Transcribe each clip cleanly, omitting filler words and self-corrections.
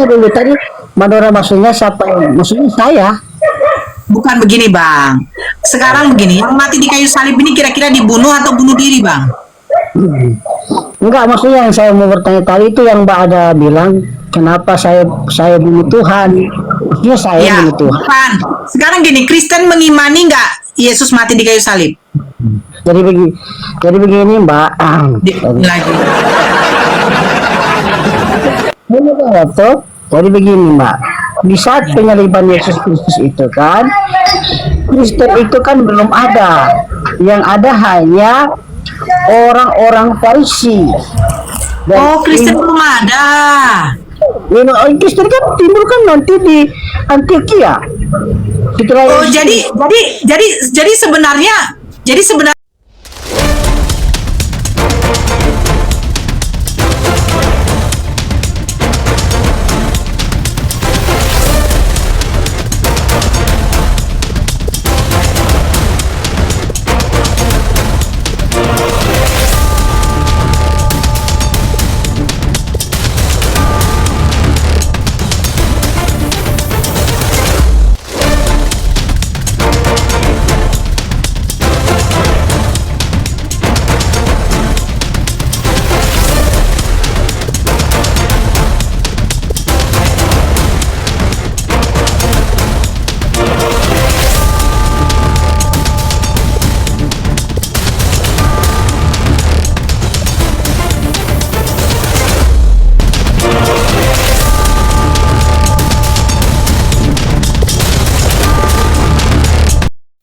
dulu tadi Madora maksudnya siapa yang maksudnya saya. Bukan begini, Bang. Sekarang begini, yang mati di kayu salib ini kira-kira dibunuh atau bunuh diri, Bang? Enggak, maksudnya yang saya mau bertanya tadi itu yang Mbak ada bilang kenapa saya bunuh Tuhan. Maksudnya saya Ya, bunuh Tuhan. bukan. Sekarang gini, Kristen mengimani nggak Yesus mati di kayu salib? Jadi begini Mbak. Lagi. Ini kan tuh. Jadi begini Mbak. Di saat penyaliban Yesus Kristus itu kan, Kristen itu kan belum ada. Yang ada hanya orang-orang Farisi. Oh, Kristen belum ada. Kristen kan timbul kan nanti di Antioquia. Setelah Oh, Yesus- jadi sebenarnya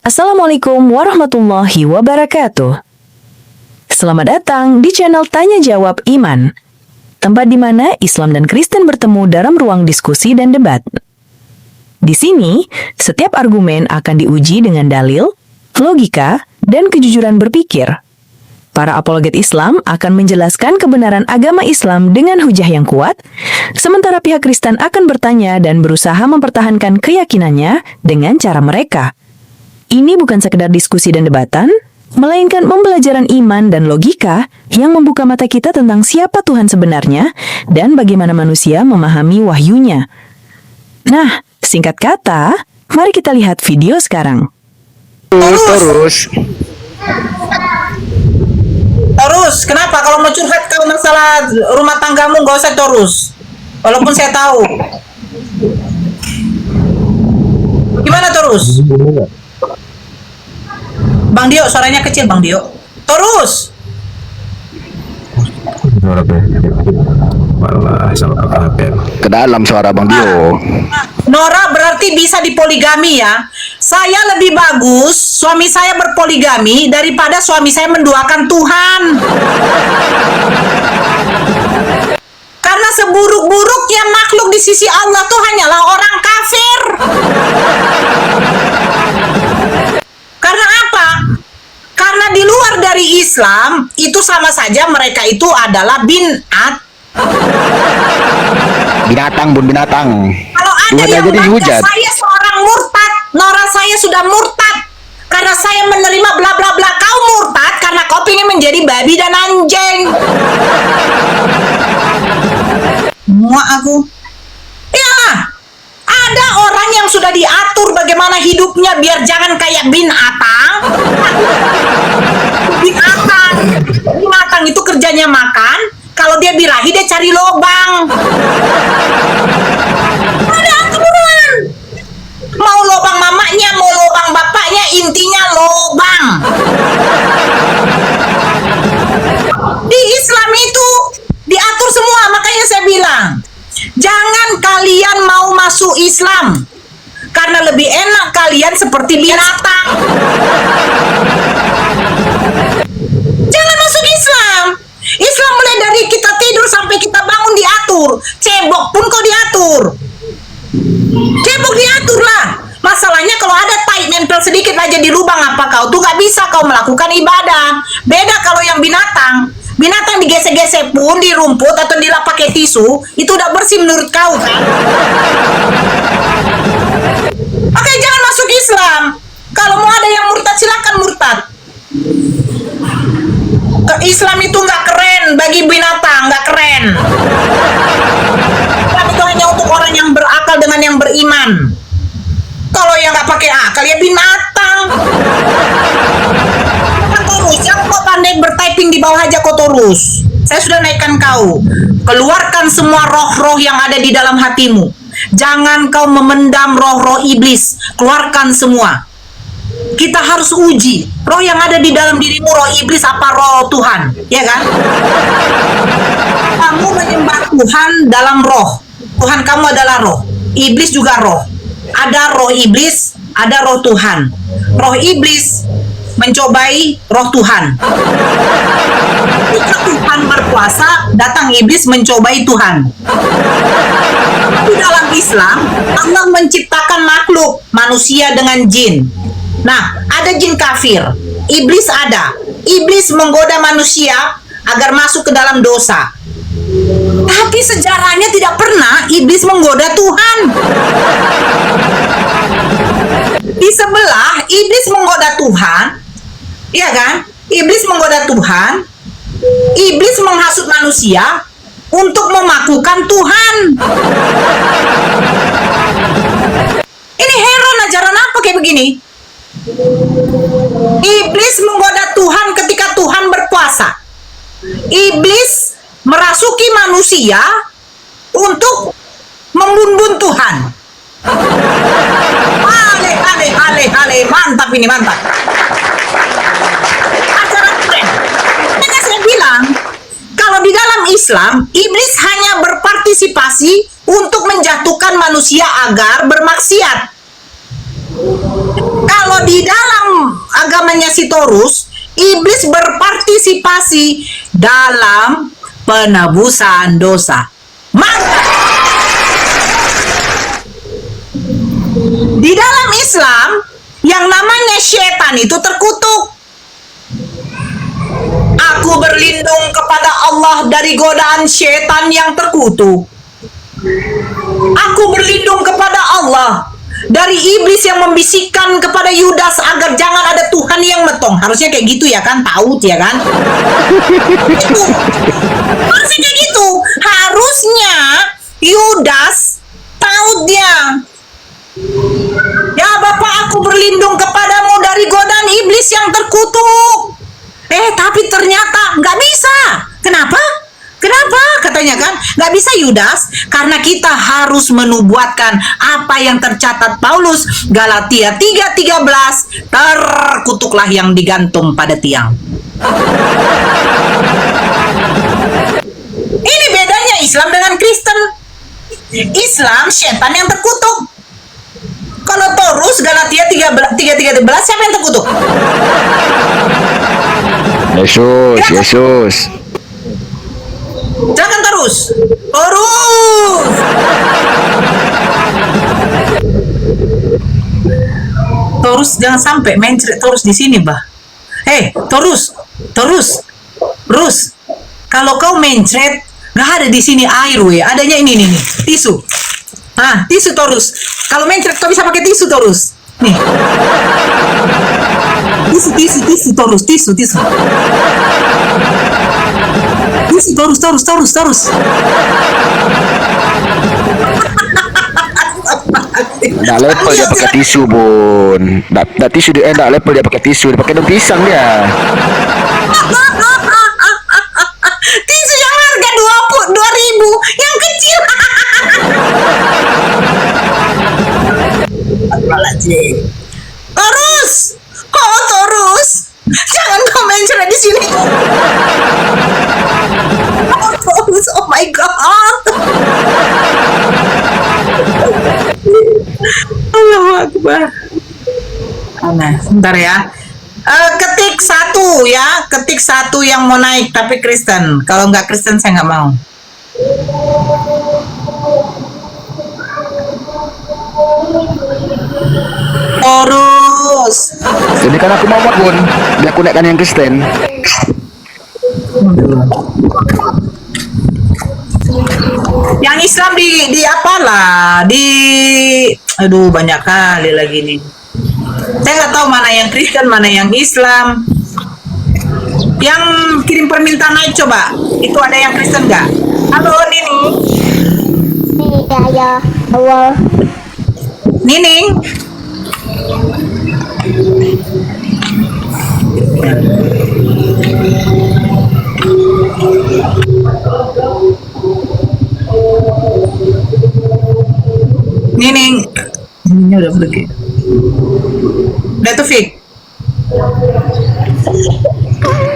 Assalamualaikum warahmatullahi wabarakatuh. Selamat datang di channel Tanya Jawab Iman, tempat di mana Islam dan Kristen bertemu dalam ruang diskusi dan debat. Di sini, setiap argumen akan diuji dengan dalil, logika, dan kejujuran berpikir. Para apologet Islam akan menjelaskan kebenaran agama Islam dengan hujah yang kuat, sementara pihak Kristen akan bertanya dan berusaha mempertahankan keyakinannya dengan cara mereka. Ini bukan sekedar diskusi dan debatan, melainkan pembelajaran iman dan logika yang membuka mata kita tentang siapa Tuhan sebenarnya dan bagaimana manusia memahami wahyunya. Nah, singkat kata, mari kita lihat video sekarang. Terus, kenapa kalau mau curhat kalau masalah rumah tanggamu nggak usah terus, walaupun saya tahu. Gimana terus? Bang Dio, suaranya kecil, Bang Dio. Terus. Ke dalam suara Bang Dio. Nora berarti bisa dipoligami ya. Saya lebih bagus suami saya berpoligami daripada suami saya menduakan Tuhan. Karena seburuk-buruknya makhluk di sisi Allah tuh hanyalah orang kafir. Karena apa? Karena di luar dari Islam itu sama saja mereka itu adalah Binatang bun binatang. Kalau ada Tuhan yang aja baca dihujat. saya seorang murtad, Nora saya sudah murtad karena saya menerima bla bla bla. Kau murtad karena kau ingin menjadi babi dan anjing. Muak aku. Ya, ada orang yang sudah diatur bagaimana hidupnya biar jangan kayak binatang. Binatang itu kerjanya makan. Kalau dia birahi dia cari lobang. Ada aturan. Mau lobang mamanya, mau lobang bapaknya, intinya lobang. Di Islam itu diatur semua, makanya saya bilang, jangan kalian mau masuk Islam karena lebih enak kalian seperti binatang. Jangan masuk Islam. Islam mulai dari kita tidur sampai kita bangun diatur. Cebok pun kau diatur. Cebok diatur lah. Masalahnya kalau ada tai nempel sedikit aja di lubang apa kau tuh gak bisa kau melakukan ibadah. Beda kalau yang binatang. Binatang digesek-gesek pun di rumput atau dilap pakai tisu, itu udah bersih menurut kau kan? Oke, jangan masuk Islam. Kalau mau ada yang murtad silakan murtad. Islam itu nggak keren bagi binatang, nggak keren. Islam itu hanya untuk Tuhan. Kalau yang nggak pakai akal ya binatang. Torus, yang kau pandai bertyping di bawah aja kau Torus. Saya sudah naikkan kau. Keluarkan semua roh-roh yang ada di dalam hatimu. Jangan kau memendam roh-roh iblis. Keluarkan semua. Kita harus uji roh yang ada di dalam dirimu, roh iblis apa roh Tuhan, ya kan? Kamu menyembah Tuhan dalam roh. Tuhan kamu adalah roh. Iblis juga roh. Ada roh iblis, ada roh Tuhan. Roh iblis mencobai roh Tuhan. Ketika Tuhan berkuasa, datang iblis mencobai Tuhan. Di dalam Islam, Allah menciptakan makhluk manusia dengan jin. Nah, ada jin kafir, iblis ada. Iblis menggoda manusia agar masuk ke dalam dosa. Tapi sejarahnya tidak pernah iblis menggoda Tuhan. Di sebelah, iblis menggoda Tuhan. Iya kan? Iblis menggoda Tuhan. Iblis menghasut manusia untuk memakukan Tuhan. Ini heran, ajaran apa kayak begini? Iblis menggoda Tuhan ketika Tuhan berkuasa. Iblis merasuki manusia untuk membunuh Tuhan. Mantap ini, mantap. Acara keren. Makanya saya bilang, kalau di dalam Islam, iblis hanya berpartisipasi untuk menjatuhkan manusia agar bermaksiat. Kalau di dalam agamanya si Torus, iblis berpartisipasi dalam penebusan dosa. Mantap! Di dalam Islam, yang namanya setan itu terkutuk. Aku berlindung kepada Allah dari godaan setan yang terkutuk. Aku berlindung kepada Allah dari iblis yang membisikkan kepada Yudas agar jangan ada Tuhan yang metong. Harusnya kayak gitu ya kan, tahu ya kan? Harusnya kayak gitu. Harusnya Yudas tahu dia. Ya Bapak, aku berlindung kepadamu dari godaan iblis yang terkutuk. Tapi ternyata nggak bisa. Kenapa? Kenapa? Katanya kan, nggak bisa Yudas, karena kita harus menubuatkan apa yang tercatat Paulus, Galatia 3:13, terkutuklah yang digantung pada tiang. Ini bedanya Islam dengan Kristen. Islam setan yang terkutuk. Kalau Torus Galatia 3:13, siapa yang terkutuk? Yesus. Jangan terus. Torus jangan sampai mencret terus di sini, Bah. Torus. Kalau kau mencret, nggak ada di sini air, adanya ini nih, tisu. Tisu Torus. Kalau mencret kau bisa pakai tisu Torus. Nih. Tisu Torus, tisu. Tisu Torus. Nggak level dia pakai tisu, Bun. Nggak tisu dia, nggak level dia pakai tisu. Dia pakai daun pisang dia. Tisu yang harga 2.000, yang kecil. Torus, jangan komen cerai di sini. Torus, oh my god. Allahu Akbar. Sebentar ya. Ketik satu yang mau naik tapi Kristen. Kalau nggak Kristen saya nggak mau. Torus. Jadi kan aku Muhammad, Bun. Dia aku naikkan yang Kristen. Yang Islam di apalah, aduh banyak kali lagi nih. Saya nggak tahu mana yang Kristen, mana yang Islam. Yang kirim permintaan naik coba, itu ada yang Kristen nggak? Halo Nini. Ya Allah. Nining. Nining. Ini udah pergi. Udah tuh Fik.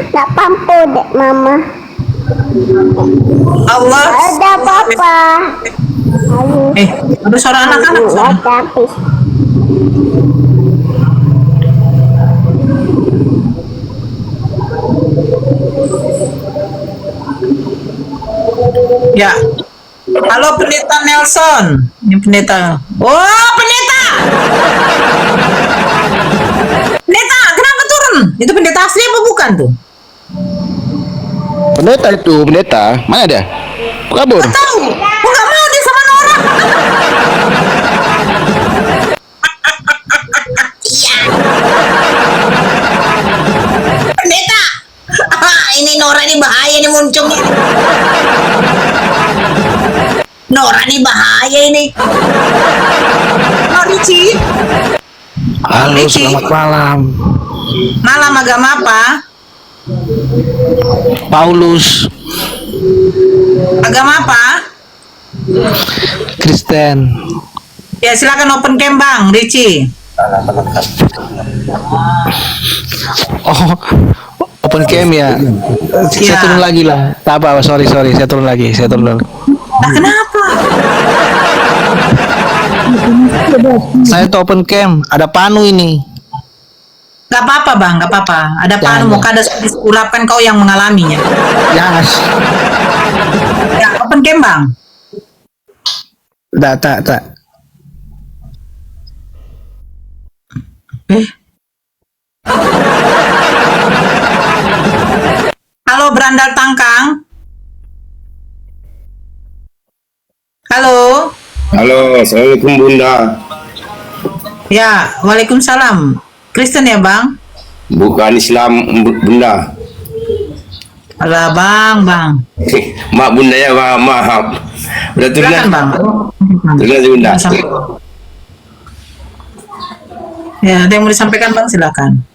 Tak mampu dek mama. Allah. Ada papa. Ada suara anak-anak. Tapi Ya. Halo pendeta Nelson. Ini pendeta. Oh, pendeta. Pendeta, kenapa turun? Itu pendeta asli apa bukan tuh? Pendeta itu, pendeta. Mana dia? Kabur. Gak tahu. Aku gak mau dia sama Nora. Iya. Pendeta. Ini Nora ini bahaya nih muncul. Nora nih bahaya ini. Rici. Halo, Rici. selamat malam. Malam agama apa? Paulus, Agama apa? Kristen. Ya silakan open cam Bang Rici. Oh, open cam ya. Saya Ya. turun lagi lah. Tak apa, sorry, saya turun lagi. Nah, kenapa? Saya tuh open cam, ada Panu ini. Gak apa-apa Bang, gak apa-apa. Ada Jangan. panu mau kada disulapkan kau yang mengalaminya. Jangan. Ya open cam Bang. Tak. Halo Berandal Tangkang. Halo. Halo, assalamualaikum Bunda. Ya, waalaikumsalam. Kristen ya Bang? Bukan Islam Bunda. Alah Bang. Maaf Bunda ya, maaf. Udah turun Silakan Bang. Turun aja Bunda. Ya, ada yang mau disampaikan Bang, silakan.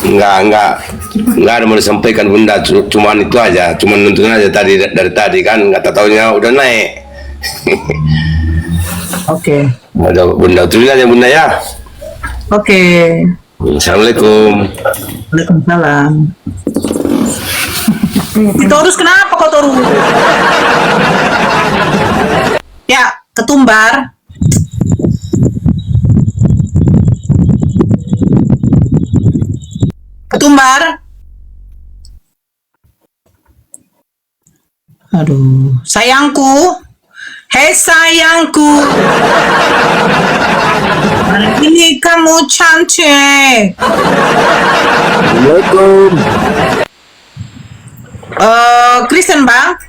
Enggak ada mau disampaikan Bunda. Cuman itu aja, cuman nonton aja dari tadi kan, nggak taunya udah naik. Oke. Udah Bunda turun aja Bunda ya. Oke. Assalamualaikum. Waalaikumsalam. Ditorus kenapa kau torus? Ya, ketumbar. Ketumbar. Aduh, sayangku. Hei sayangku. Hari ini kamu cantik. Assalamualaikum. Kristen Bang.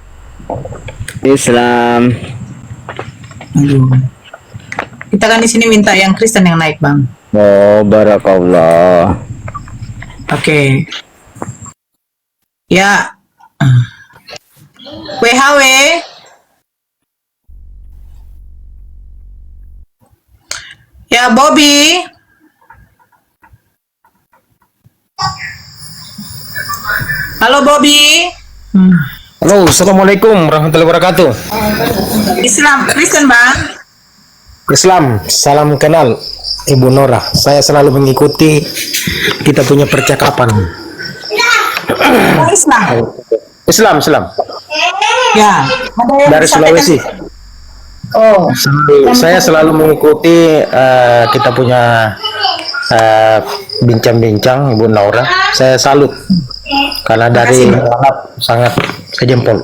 Islam. Aduh. Kita kan di sini minta yang Kristen yang naik Bang. Oh, barakallah. Oke. Ya. WHW. Ya Bobby. Halo Bobby. Halo, assalamualaikum warahmatullahi wabarakatuh. Islam Kristen Bang. Islam, salam kenal Ibu Nora. Saya selalu mengikuti kita punya percakapan. Oh, Islam. Islam Ya. Ada yang dari disampaikan? Sulawesi. Oh. Saya selalu mengikuti kita punya bincang-bincang Ibu Nora. Saya salut karena dari sangat sejempol.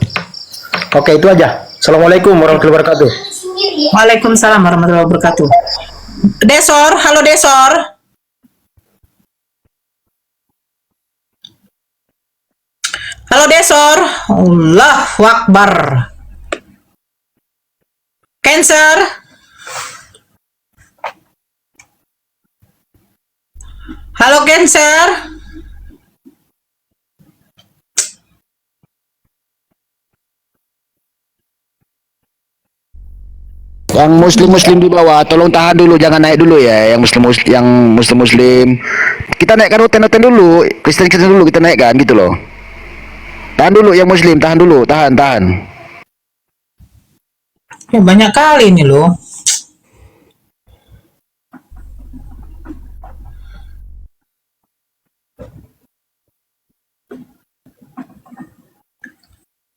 Oke, itu aja. Assalamualaikum warahmatullahi wabarakatuh. Waalaikumsalam warahmatullahi wabarakatuh. Desor, halo Desor. Halo Desor. Allahu Akbar. Cancer. Halo Cancer. Yang muslim di bawah, tolong tahan dulu, jangan naik dulu ya. Yang muslim. Kita naikkan hotel dulu, Kristen dulu kita naikkan gitu loh. Tahan dulu yang muslim, tahan dulu, tahan. Ya, banyak kali ini loh.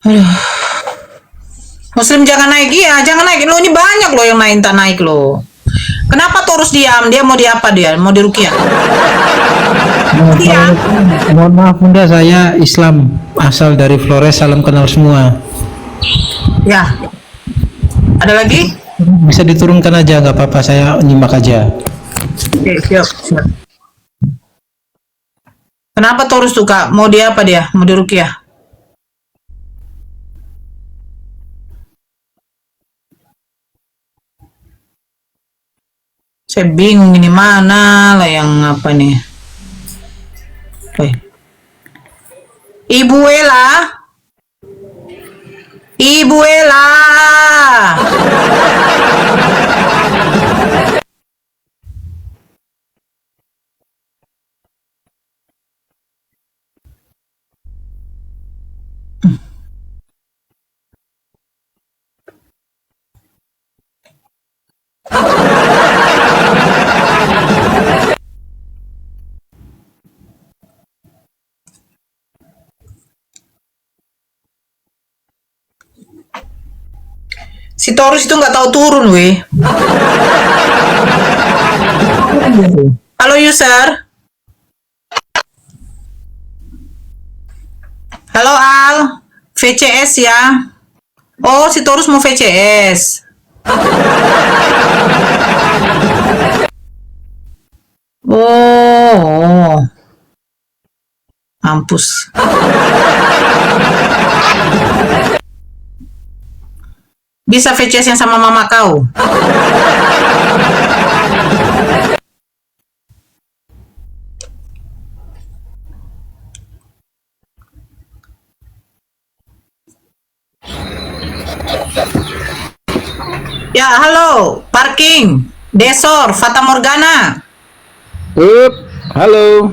Aduh. Muslim jangan naik, iya jangan naik lo, ini banyak loh yang naik tak naik loh. Kenapa terus diam? Dia mau di apa dia? Mau dirukiah? Diam. Mohon maaf Bunda, saya Islam, asal dari Flores, salam kenal semua. Ya. Ada lagi? Bisa diturunkan aja, nggak apa-apa, saya nyimak aja. Oke, siap. Kenapa terus tuh Kak? Mau di apa dia? Mau dirukiah? Saya bingung ini mana lah yang apa nih? Ibu Ella. Ibu Ella. Si Taurus itu nggak tahu turun, weh. Halo user. Halo Al, VCS ya. Oh, si Taurus mau VCS. Oh, mampus. Bisa VCS yang sama mama kau. Ya, halo, parking, Desor, Fata Morgana. Halo.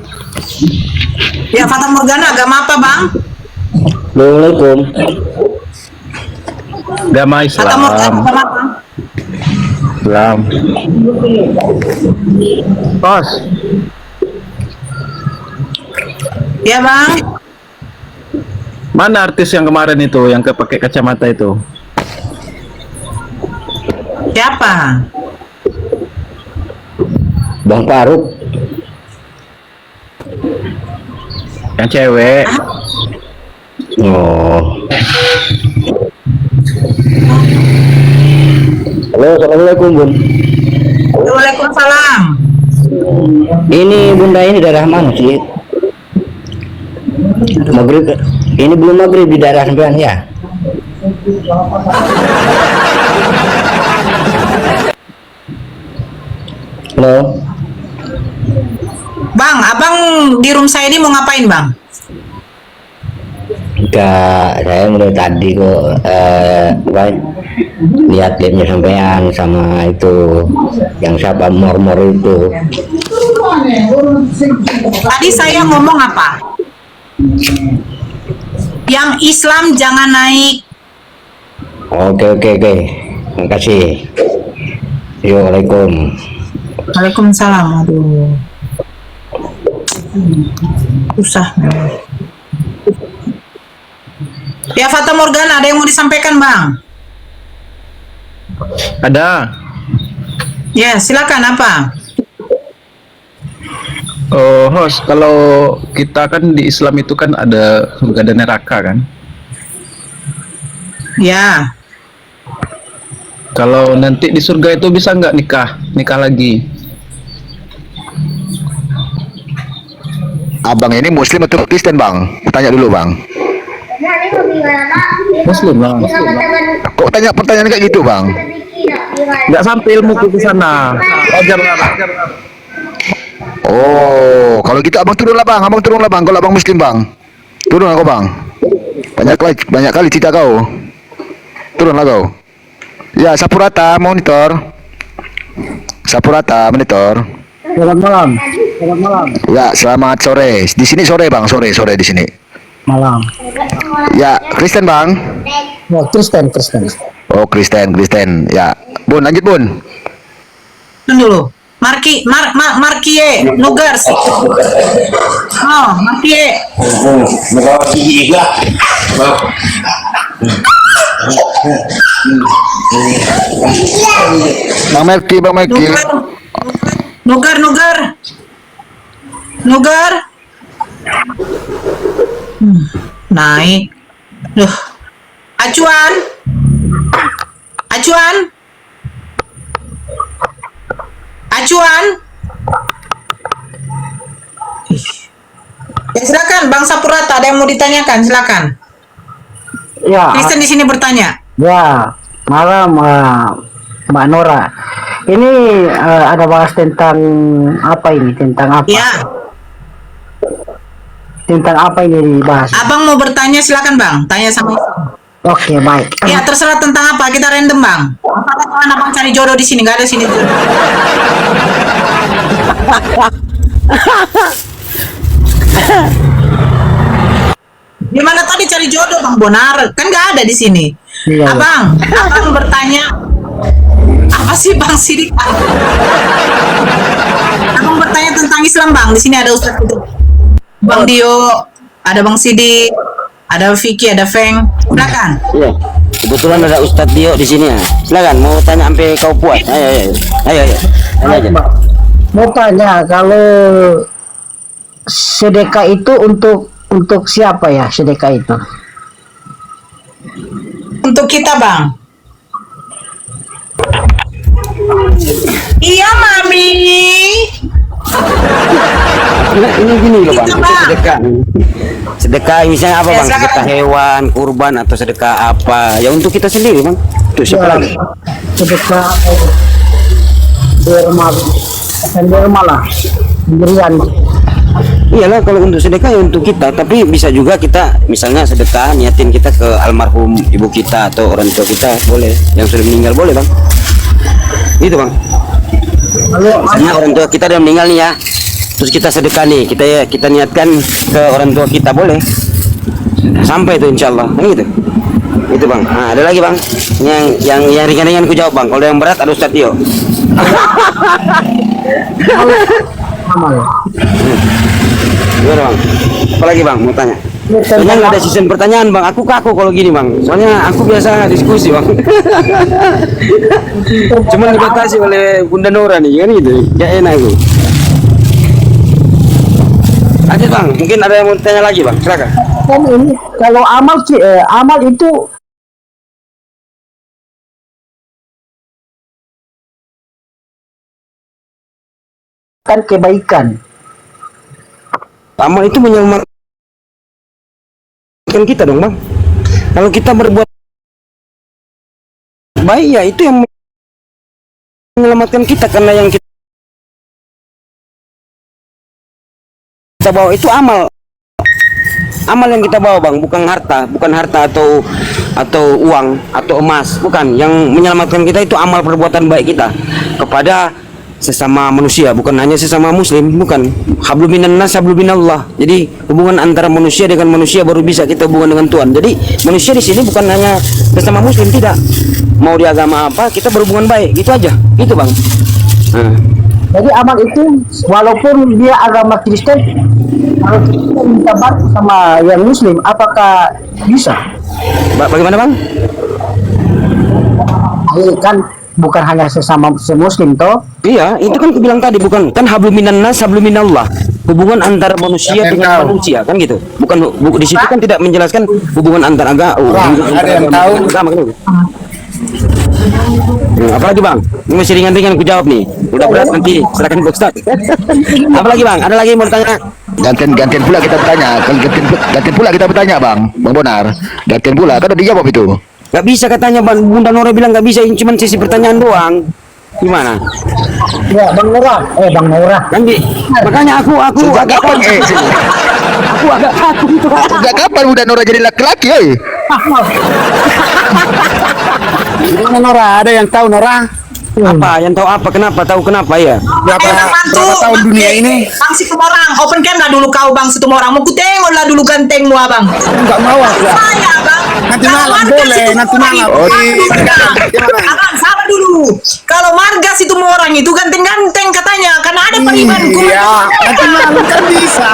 Ya, Fata Morgana, agama apa, Bang? Assalamualaikum. Agama Fata Morgana, agama apa? Islam. Bos. Ya, Bang. Mana artis yang kemarin itu, yang pakai kacamata itu? Siapa? Bang Faruk. Yang cewek. Oh. Halo, assalamualaikum Bun. Waalaikumsalam. Ini Bunda ini daerah mana sih? Maghrib. Ini belum maghrib di daerah sampean ya? Halo. Bang, abang di room saya ini mau ngapain, Bang? Enggak, saya mulai tadi kok lihat liatnya sampean sama itu yang siapa mor itu. Tadi saya ngomong apa? Yang Islam jangan naik. Oke. Makasih. Assalamualaikum. Waalaikumsalam. Aduh. Susah. Ya, Fata Morgana, ada yang mau disampaikan, Bang? Ada. Ya, silakan apa? Oh, host, kalau kita kan di Islam itu kan ada surga dan neraka kan? Ya. Kalau nanti di surga itu bisa nggak nikah lagi? Abang ini muslim atau Kristen Bang? Tanya dulu Bang. Muslim Bang. Kok tanya pertanyaan kayak gitu Bang? Nggak sampai ilmuku ke sana. Wajar lah. Oh, kalau gitu abang turun lah Bang. Kalau abang muslim Bang, turun lah kau Bang. Banyak kali cerita kau. Turun lah kau. Ya, Sapurata monitor. Sapurata monitor. Selamat malam. Selamat malam. Ya, selamat sore. Di sini sore bang, sore di sini. Malam. Ya, Kristen bang. Ya, Kristen. Oh, Kristen. Ya, Bun, lanjut Bun. Tunggu dulu. Markie Nugar. Oh, Markie. Bang Melki. Nugar. Naik. Duh. Acuan. Ya, silakan Bang Sapurata, ada yang mau ditanyakan, silakan. Ya. Kristen di sini bertanya. Ya, malam Mbak Nora. Ini ada bahas tentang apa ini? Tentang apa? Ya, Tentang apa ini dibahas? Abang mau bertanya, silakan Bang, tanya sama. Oke, baik. Ya, terserah tentang apa, kita random Bang. Apakah Abang cari jodoh di sini? Nggak ada sini. Gimana tadi cari jodoh Bang Bonar? Kan nggak ada di sini. Iya. Abang bertanya apa sih Bang Sidik? Abang bertanya tentang Islam Bang. Di sini ada Ustaz itu. Bang Dio, ada Bang Sidik, ada Vicky, ada Feng. Silakan. Iya. Kebetulan ada Ustadz Dio di sini ya. Silakan mau tanya sampai kau puas. Ayo. Tanya aja. Mau tanya kalau sedekah itu untuk siapa ya sedekah itu? Untuk kita Bang. Iya Mami. Ini gini loh Bang, Itu, itu Bang. sedekah. Sedekah misalnya apa Ya, Bang? silakan. Sedekah hewan, kurban atau sedekah apa? Ya untuk kita sendiri Bang. Tuh siapa lagi? Sedekah di rumah lah sendirian. Iyalah kalau untuk sedekah ya untuk kita, tapi bisa juga kita misalnya sedekah niatin kita ke almarhum ibu kita atau orang tua kita boleh, yang sudah meninggal boleh Bang. Itu Bang. Misalnya orang tua kita udah meninggal nih ya, terus kita sedekah nih, kita niatkan ke orang tua kita boleh, sampai itu insyaallah kan gitu. Itu Bang. Nah, ada lagi Bang, yang ringan-ringan ku jawab Bang. Kalau yang berat ada Ustadz Tio. Amal. Gimana Bang? Apalagi Bang mau tanya? Soalnya nggak ada season pertanyaan Bang. Aku kaku kalau gini Bang. Soalnya aku biasa diskusi Bang. Cuman dibatasi oleh Bunda Nora nih kan gitu. Gak enak itu. Lanjut Bang. Mungkin ada yang mau tanya lagi Bang. Silakan. Kan ini kalau amal itu kan kebaikan. Amal itu menyelamatkan kita dong Bang. Kalau kita berbuat baik ya itu yang menyelamatkan kita, karena yang kita bawa itu amal yang kita bawa Bang, bukan harta atau uang atau emas, bukan. Yang menyelamatkan kita itu amal perbuatan baik kita kepada sesama manusia, bukan hanya sesama muslim, bukan. Hablum minan nas, hablum minallah. Jadi hubungan antara manusia dengan manusia baru bisa kita hubungan dengan Tuhan. Jadi manusia di sini bukan hanya sesama muslim, tidak. Mau di agama apa, kita berhubungan baik, gitu aja. Gitu Bang. Nah. Jadi amal itu walaupun dia agama Kristen, kalau kita minta bantu sama yang muslim, apakah bisa? Bagaimana Bang? Kan bukan hanya sesama muslim toh? Iya, itu kan aku bilang tadi, bukan kan hablum minan nas, hablum minallah. Hubungan antara manusia dengan manusia kan gitu. Bukan di situ kan tidak menjelaskan hubungan antara agama. Ada yang tahu agama kan gitu. Apalagi Bang? Ini masih ringan-ringan aku jawab nih. Udah berat nanti silakan Pak Ustaz. Apalagi Bang? Ada lagi yang mau tanya? Gantian pula kita bertanya. Gantian pula kita bertanya Bang Bonar. Gantian pula, kan udah dijawab itu. Gak bisa katanya Bunda Nora bilang gak bisa, cuma sisi pertanyaan doang. Gimana? Ya, Bang Nora. Kan makanya aku Sejak kapan aku agak takut. Sejak kapan Bunda Nora jadi laki-laki, Gimana Nora? Ada yang tahu Nora? Apa? Yang tahu apa? Kenapa? Tahu kenapa ya? Berapa tahun dunia ini? Bang Situmorang, open cam lah dulu kau Bang Situmorang. Mau ku tengok lah dulu gantengmu abang. Enggak mau aku. Saya bang. Nanti Kalau malam Marga boleh, Situmorang nanti malam. itu- Oh, Abang, sabar dulu. Kalau Marga Situmorang itu ganteng-ganteng katanya, karena ada paribanku. Iya, nanti malam kan bisa.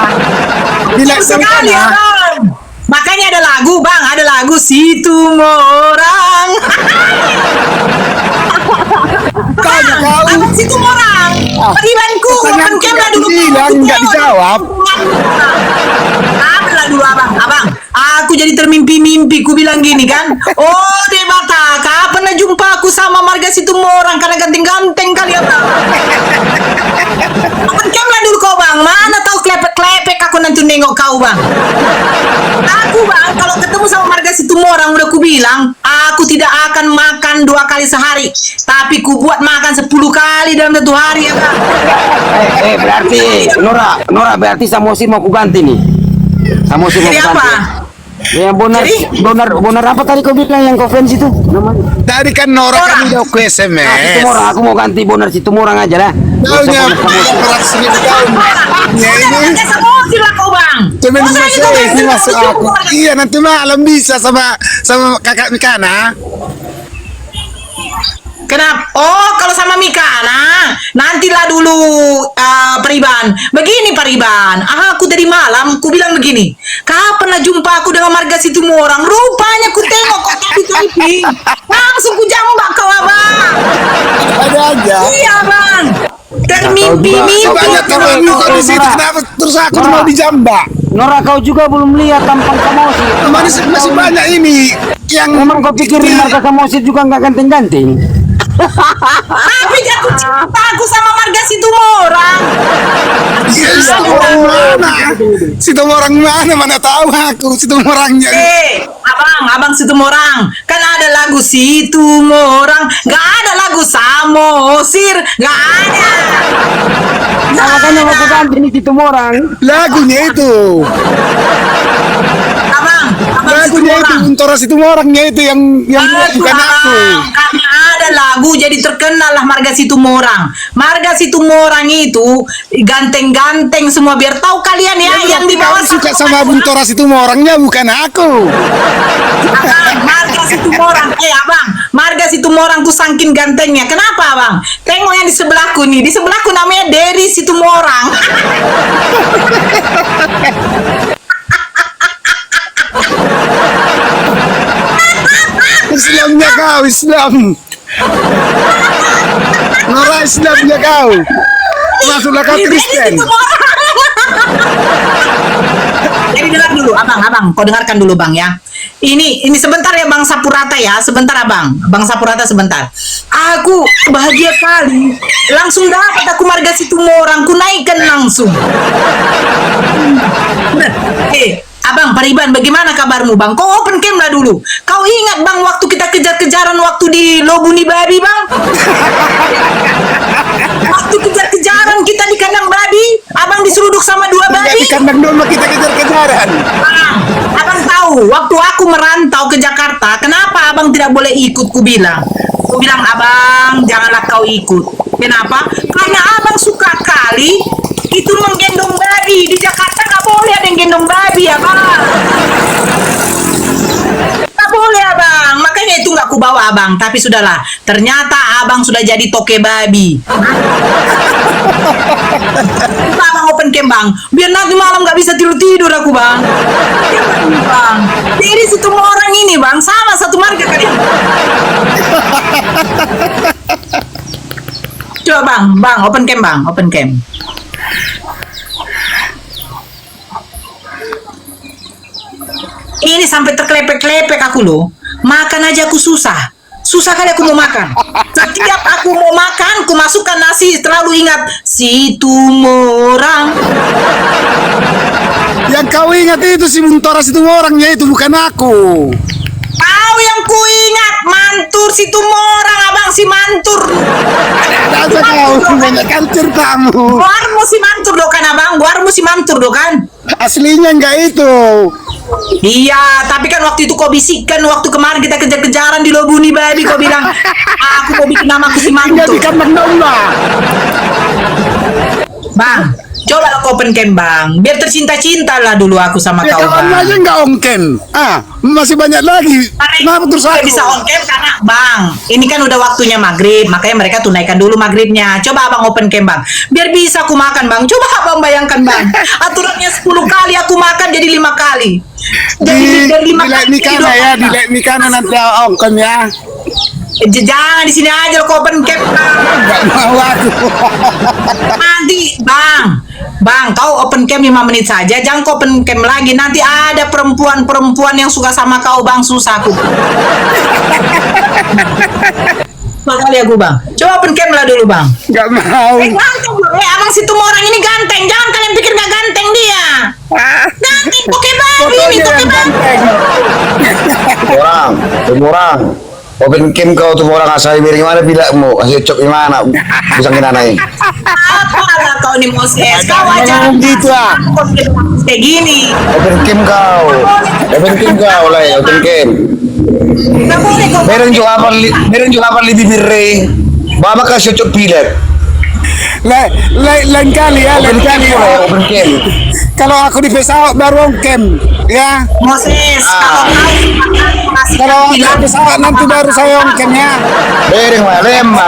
Bila Sekali sana. abang. Makanya ada lagu bang, ada lagu Situmorang. Abang Situmorang. Paribanku, open cam lah dulu. Bilang nggak dijawab. Apa lah dulu abang, aku jadi termimpi-mimpi, ku bilang gini kan, oh Debata, kapan lah jumpa aku sama Marga Situmorang karena ganteng-ganteng kali abang. Open cam lah dulu kau bang, mana tahu klepek-klepek aku nanti nengok kau bang. Aku bang, kalau ketemu sama Marga Situmorang udah ku bilang, aku tidak akan makan 2 kali sehari, tapi ku buat makan 10 kali dalam 1 hari ya bang. Berarti Nora berarti Samosir mau ku ganti nih. Samosir mau Jadi ku ganti. apa? Yang bonar apa tadi kau bilang yang kau fans itu namanya? Tadi kan Nora kan udah ke SMS. Situmorang, aku mau ganti bonar Situmorang aja lah. Tahunnya 400.000 tahun. Ya ini. Ada Samosir lah kau bang. Cuman Masa itu masuk kan masuk aku. Iya nanti malam bisa sama kakak Mikana. Kenapa? Oh, kalau sama Mikana, nantilah dulu Pariban. Begini Pariban, aku tadi malam, ku bilang begini, kapan lah jumpa aku dengan Marga Situmorang? Rupanya ku tengok kok tadi typing, langsung ku jambak kau abang. Ada aja. Iya bang, termimpi-mimpi. Banyak teman kok di situ kenapa terus aku mau dijambak? Nora kau juga belum lihat tampang Samosir. Masih banyak ini yang Memang kau pikir Marga Samosir juga nggak ganteng-ganteng? Tapi jatuh cinta aku sama Marga Situmorang. Situmorang mana tahu aku Situmorangnya. Abang Situmorang, kan ada lagu Situmorang, gak ada lagu Samosir, gak ada. Nah, makanya mau ku ganti nih Situmorang. Lagunya itu. Abang Lagunya itu Situmorang. Untora Situmorangnya itu yang bukan aku. Karena ada lagu jadi terkenal lah Marga Situmorang. Marga Situmorang itu ganteng-ganteng semua, biar tahu kalian ya, yang di bawah Kamu suka sama Untora Situmorangnya bukan aku. Marga Situmorang, abang, Marga Situmorang tuh saking gantengnya. Kenapa abang? Tengok yang di sebelahku nih, di sebelahku namanya Dery Situmorang. Islamnya kau, Islam. Nora Islamnya kau. Masuklah kau Kristen. Jadi dengar dulu, abang, kau dengarkan dulu bang ya. Ini sebentar ya bang Sapurata ya, sebentar abang Sapurata sebentar. Aku bahagia kali, langsung dapat aku Marga Situmorang, ku naikkan langsung. Abang Pariban, bagaimana kabarmu bang? Kau open cam lah dulu. Kau ingat bang waktu kita kejar-kejaran waktu di Lobuni Babi bang? Waktu kejar-kejaran kita di kandang babi, abang diseruduk sama 2 Enggak babi. di kandang domba kita kejar-kejaran. Abang tahu, waktu aku merantau ke Jakarta, kenapa abang tidak boleh ikut? Ku bilang, abang janganlah kau ikut. Kenapa? Karena abang suka kali itu menggendong babi. Di Jakarta nggak boleh ada yang gendong babi, abang. Nggak boleh, abang. Makanya itu nggak ku bawa abang. Tapi sudahlah, ternyata abang sudah jadi toke babi. Abang open cam bang, biar nanti malam nggak bisa tidur aku bang. Bang, dari Situmorang ini bang, sama satu marga kalian. Coba bang, open cam bang, open cam. Ini sampai terklepek-klepek aku loh. Makan aja aku susah. Susah kali aku mau makan. Setiap aku mau makan, ku masukkan nasi, selalu ingat Situmorang. Yang kau ingat itu si Untora Situmorangnya itu bukan aku. Kau yang ku ingat, Mantur Situmorang, abang si Mantur. Ada kau banyak kan ceritamu. Buarmu si Mantur do kan abang, buarmu si Mantur do kan. Aslinya enggak itu. Iya, tapi kan waktu itu kau bisikkan waktu kemarin kita kejar-kejaran di Lobuni baby, kau bilang aku mau bikin namaku si Mantu. Jadikan mendomba. Bang, coba lah kau open cam bang, biar tercinta-cinta lah dulu aku sama Ya kau kawan bang. aja nggak ongken. Masih banyak lagi. Kenapa terus Nggak aku? bisa on cam karena bang, ini kan udah waktunya maghrib, makanya mereka tunaikan dulu maghribnya. Coba abang open cam bang, biar bisa aku makan bang. Coba abang bayangkan bang, aturannya 10 kali aku makan jadi 5 kali. Jadi 5 kali. Nikana ya, di nikana nanti ongken ya. Jangan di sini aja kau open cam bang. Nggak mau aku. Nanti bang kau open cam 5 menit saja, jangan kau open cam lagi, nanti ada perempuan yang suka sama kau bang, susah aku. Makali aku bang, coba open cam lah dulu bang. Nggak mau. Ganteng bro, abang situ orang ini ganteng, jangan kalian pikir nggak ganteng dia. Ganteng, toke babi ini, toke babi. Orang open cam kau tuh orang asal dari mana bila mau kasih cok di mana bisa kena naik. Apalah kau nih Moses, kau aja Gitu ah. kayak gini. Open cam kau lah ya, open cam. Nggak boleh kau. Meron juga apa lebih birre. Baba kasih cok pilet. Lain kali ya, lain kali ya. Open cam. Kalau aku di pesawat baru ongken ya. Moses, kalau kau masih Kalau aku di pesawat nanti baru saya ongken ya. Lemah.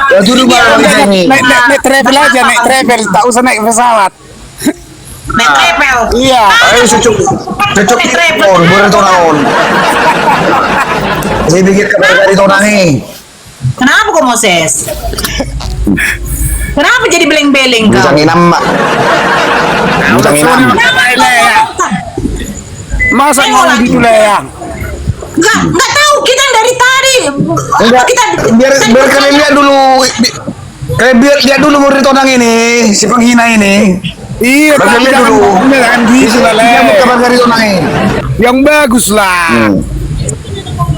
Ya dulu baru ini. Naik travel aja, naik travel, tak usah naik pesawat. naik travel. Iya. Ayo cocok Naik travel. boleh tahun. Saya pikir kabar dari tahun ini. Kenapa kok Moses? Kenapa jadi beleng-beleng kau? Bujangin nama. Bujangin nama. Masa mau gitu lah ya? Nggak tahu kita yang dari tadi. Enggak, Kita biar kalian lihat dulu. Kalian biar lihat dulu murid orang ini, si penghina ini. Iya, Bagi tapi lihat jangan dulu. jangan gitu lah, Le. Dia mau kabar dari orang ini. Yang bagus lah.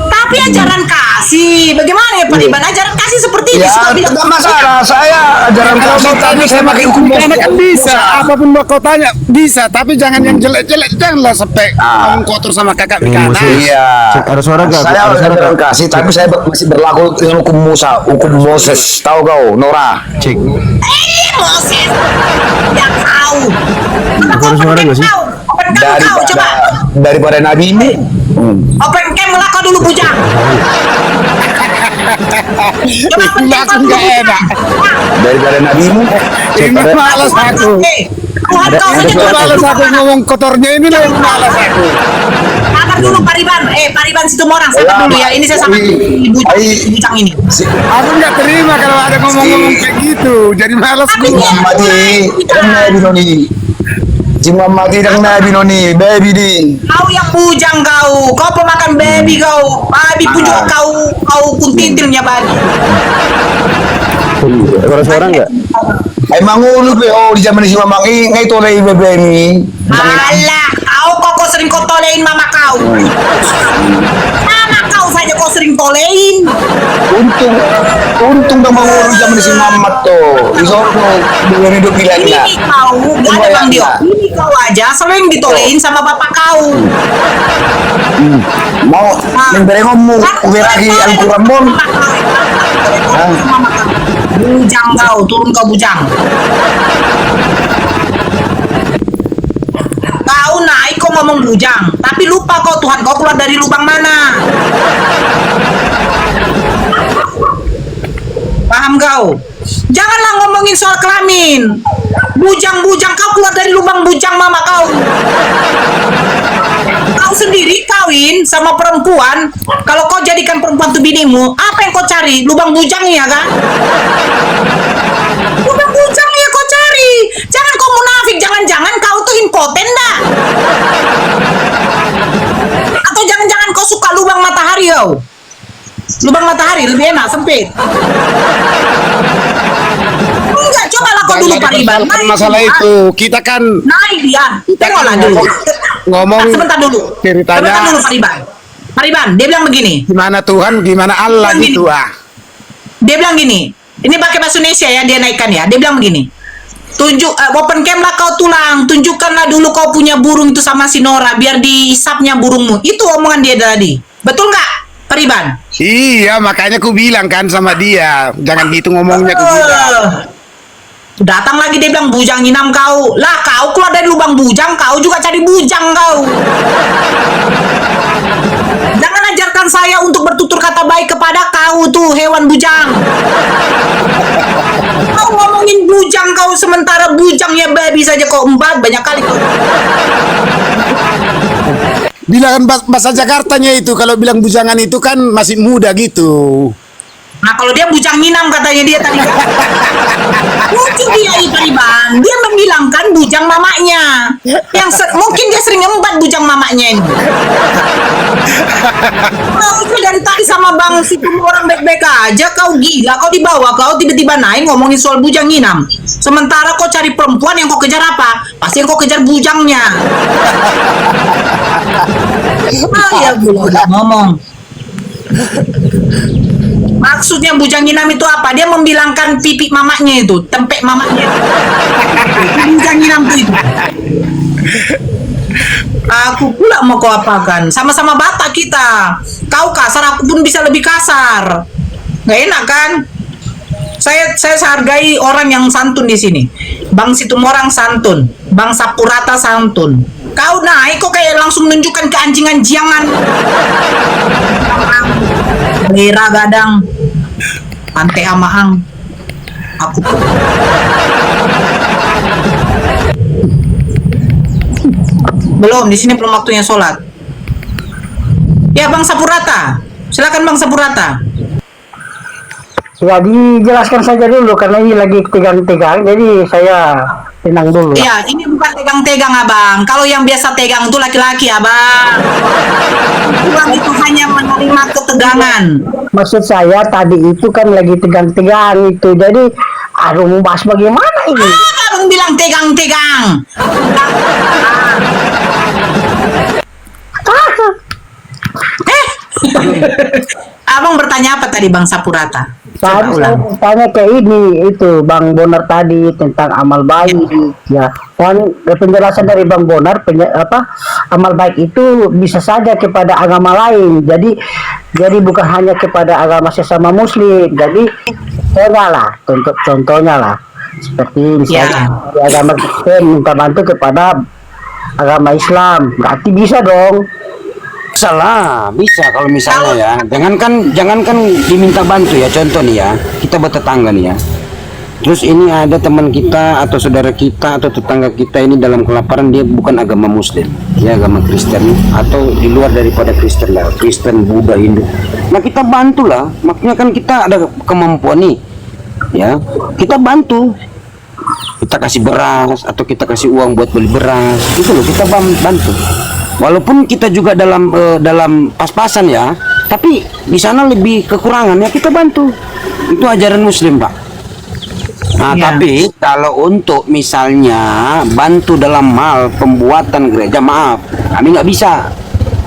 tapi ajaran kasih. Bagaimana ya Pak Iban? Ajaran kasih seperti ini Ya, suka bilang. tidak masalah. Saya ajaran Kalau kasih mau tanya tapi saya pakai hukum Karena kan bisa, apapun mau kau tanya bisa, tapi jangan yang jelek-jelek, janganlah sampai ngomong kotor sama kakak Mikana. Iya. Ada suara nggak? Saya Ada suara ajaran nggak? kasih tapi saya masih berlaku dengan hukum Musa, hukum Moses. Tahu kau, Nora? Cek. Moses. Yang tahu. Ada suara nggak sih? Open cam kau coba. Daripada Nabi ini. Open cam lah kau dulu bujang. Coba open cam kau dulu. Nggak enak. Daripada Nabi ini. Ini malas aku. Tuhan kau saja Itu malas aku ngomong kotornya ini lah yang malas aku. Sabar dulu Pak Iban. Pak Iban situ orang sabar dulu ya. Ini saya sama bujang ini. Aku nggak terima kalau ada ngomong-ngomong kayak gitu. Jadi malas Tapi gue. dia- Mati, dan Nabi noni. Cuma mati dan Nabi noni, baby di. Kau yang bujang kau pemakan baby kau, babi pujuk kau kuntitilnya babi. Ada suara nggak? Emang ulu pe oh di zaman si mamang ngai tolei bebe ini. Alah, kau sering kau tolein mama kau. Mama kau saja kau sering tolein. Untung dah mau di zaman si mamat tuh. Di sono dengan hidup pilihannya. Ini kau, gak ada Bang Dio. Ini kau aja sering ditolein sama bapak kau. Mau memberi ngomong beragi Al-Quran bon. Bujang kau, turun kau bujang. Kau naik kau ngomong bujang, tapi lupa kau Tuhan kau keluar dari lubang mana. Paham kau? Janganlah ngomongin soal kelamin. Bujang-bujang kau keluar dari lubang bujang mama kau. Kau sendiri kawin sama perempuan. Kalau kau jadikan perempuan itu binimu, apa yang kau cari? Lubang bujangnya kan? Lubang bujangnya kau cari. Jangan kau munafik. Jangan-jangan kau tuh impoten dah. Atau jangan-jangan kau suka lubang matahari kau. Lubang matahari lebih enak sempit. Enggak, cobalah kau dulu Pak Iban. Naik Masalah dia. itu kita kan Naik dia. Kita Tengoklah kan dulu. ngomong Sebentar dulu. ceritanya- Sebentar dulu Pak Iban. Pak Iban, dia bilang begini. gimana Tuhan, gimana Allah Begini. gitu ah. Dia bilang gini. Ini pakai bahasa Indonesia ya, dia naikkan ya. Dia bilang begini. open cam lah kau tulang. Tunjukkanlah dulu kau punya burung itu sama si Nora, biar dihisapnya burungmu. Itu omongan dia tadi. Betul nggak, Pariban? Iya, makanya ku bilang kan sama dia, jangan gitu ngomongnya, ku bilang. Datang lagi dia bilang bujang inam kau. Lah kau keluar dari lubang bujang, kau juga cari bujang kau. Jangan ajarkan saya untuk bertutur kata baik kepada kau tuh hewan bujang. Kau ngomongin bujang kau, sementara bujang ya babi saja kau empat banyak kali kau. Bilang bahasa Jakartanya itu, kalau bilang bujangan itu kan masih muda gitu. Nah kalau dia bujang minam katanya dia tadi. Lucu dia Pariban. Dia membilangkan bujang mamanya. Mungkin dia sering embat bujang mamanya ini. Kau itu dari tadi sama Bang si orang baik-baik aja. Kau gila, kau dibawa, kau tiba-tiba naik ngomongin soal bujang minam. Sementara kau cari perempuan, yang kau kejar apa? Pasti yang kau kejar bujangnya. Ya udah ngomong. Maksudnya bujang inam itu apa? Dia membilangkan pipi mamanya itu, tempek mamanya. Bujang inam itu. Aku pula mau kau apakan? Sama-sama Batak kita. Kau kasar, aku pun bisa lebih kasar. Gak enak kan? Saya hargai orang yang santun di sini. Bang Situmorang santun, Bang Sapurata santun. Kau naik kok kayak langsung menunjukkan keanjing-anjiangan. Lera gadang, pantai amaang. Aku belum di sini, belum waktunya sholat. Ya Bang Sapurata, silakan Bang Sapurata. Ya dijelaskan saja dulu karena ini lagi tegang-tegang, jadi saya tenang dulu. Ya, ini bukan tegang-tegang abang. Kalau yang biasa tegang itu laki-laki abang. Orang itu hanya menerima ketegangan. Maksud saya tadi itu kan lagi tegang-tegang itu, jadi aduh mau bahas bagaimana ini? Abang bilang tegang-tegang. Abang bertanya apa tadi Bang Sapurata? Tadi saya tanya ke ini itu Bang Bonar tadi tentang amal baik ya. Dan penjelasan dari Bang Bonar amal baik itu bisa saja kepada agama lain. Jadi bukan hanya kepada agama sesama muslim. Jadi contohnya lah seperti misalnya di agama Kristen minta bantu kepada agama Islam, berarti bisa dong. Salah, bisa kalau misalnya ya. Jangankan diminta bantu ya, contoh nih ya, kita bertetangga nih ya. Terus ini ada teman kita atau saudara kita atau tetangga kita ini dalam kelaparan, dia bukan agama muslim, dia agama Kristen atau di luar daripada Kristen lah, Kristen, Buddha, Hindu. Nah kita bantulah, makanya kan kita ada kemampuan nih, ya kita bantu. Kita kasih beras atau kita kasih uang buat beli beras, itu loh kita bantu. Walaupun kita juga dalam pas-pasan ya, tapi di sana lebih kekurangan ya kita bantu. Itu ajaran Muslim Pak. Nah tapi kalau untuk misalnya bantu dalam hal pembuatan gereja, maaf, kami nggak bisa.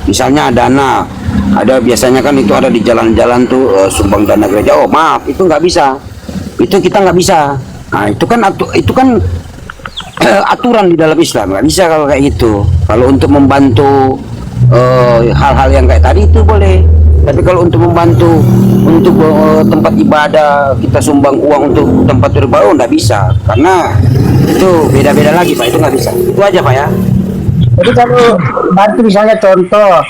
Misalnya dana, ada biasanya kan itu ada di jalan-jalan tuh sumbang dana gereja. Oh maaf, itu nggak bisa. Itu kita nggak bisa. Nah itu kan aturan di dalam Islam, nggak bisa kalau kayak gitu. Kalau untuk membantu hal-hal yang kayak tadi itu boleh, tapi kalau untuk membantu untuk tempat ibadah, kita sumbang uang untuk tempat beribadah, nggak bisa, karena itu beda-beda lagi Pak, itu nggak bisa. Itu aja Pak ya. Jadi kalau bantu misalnya contoh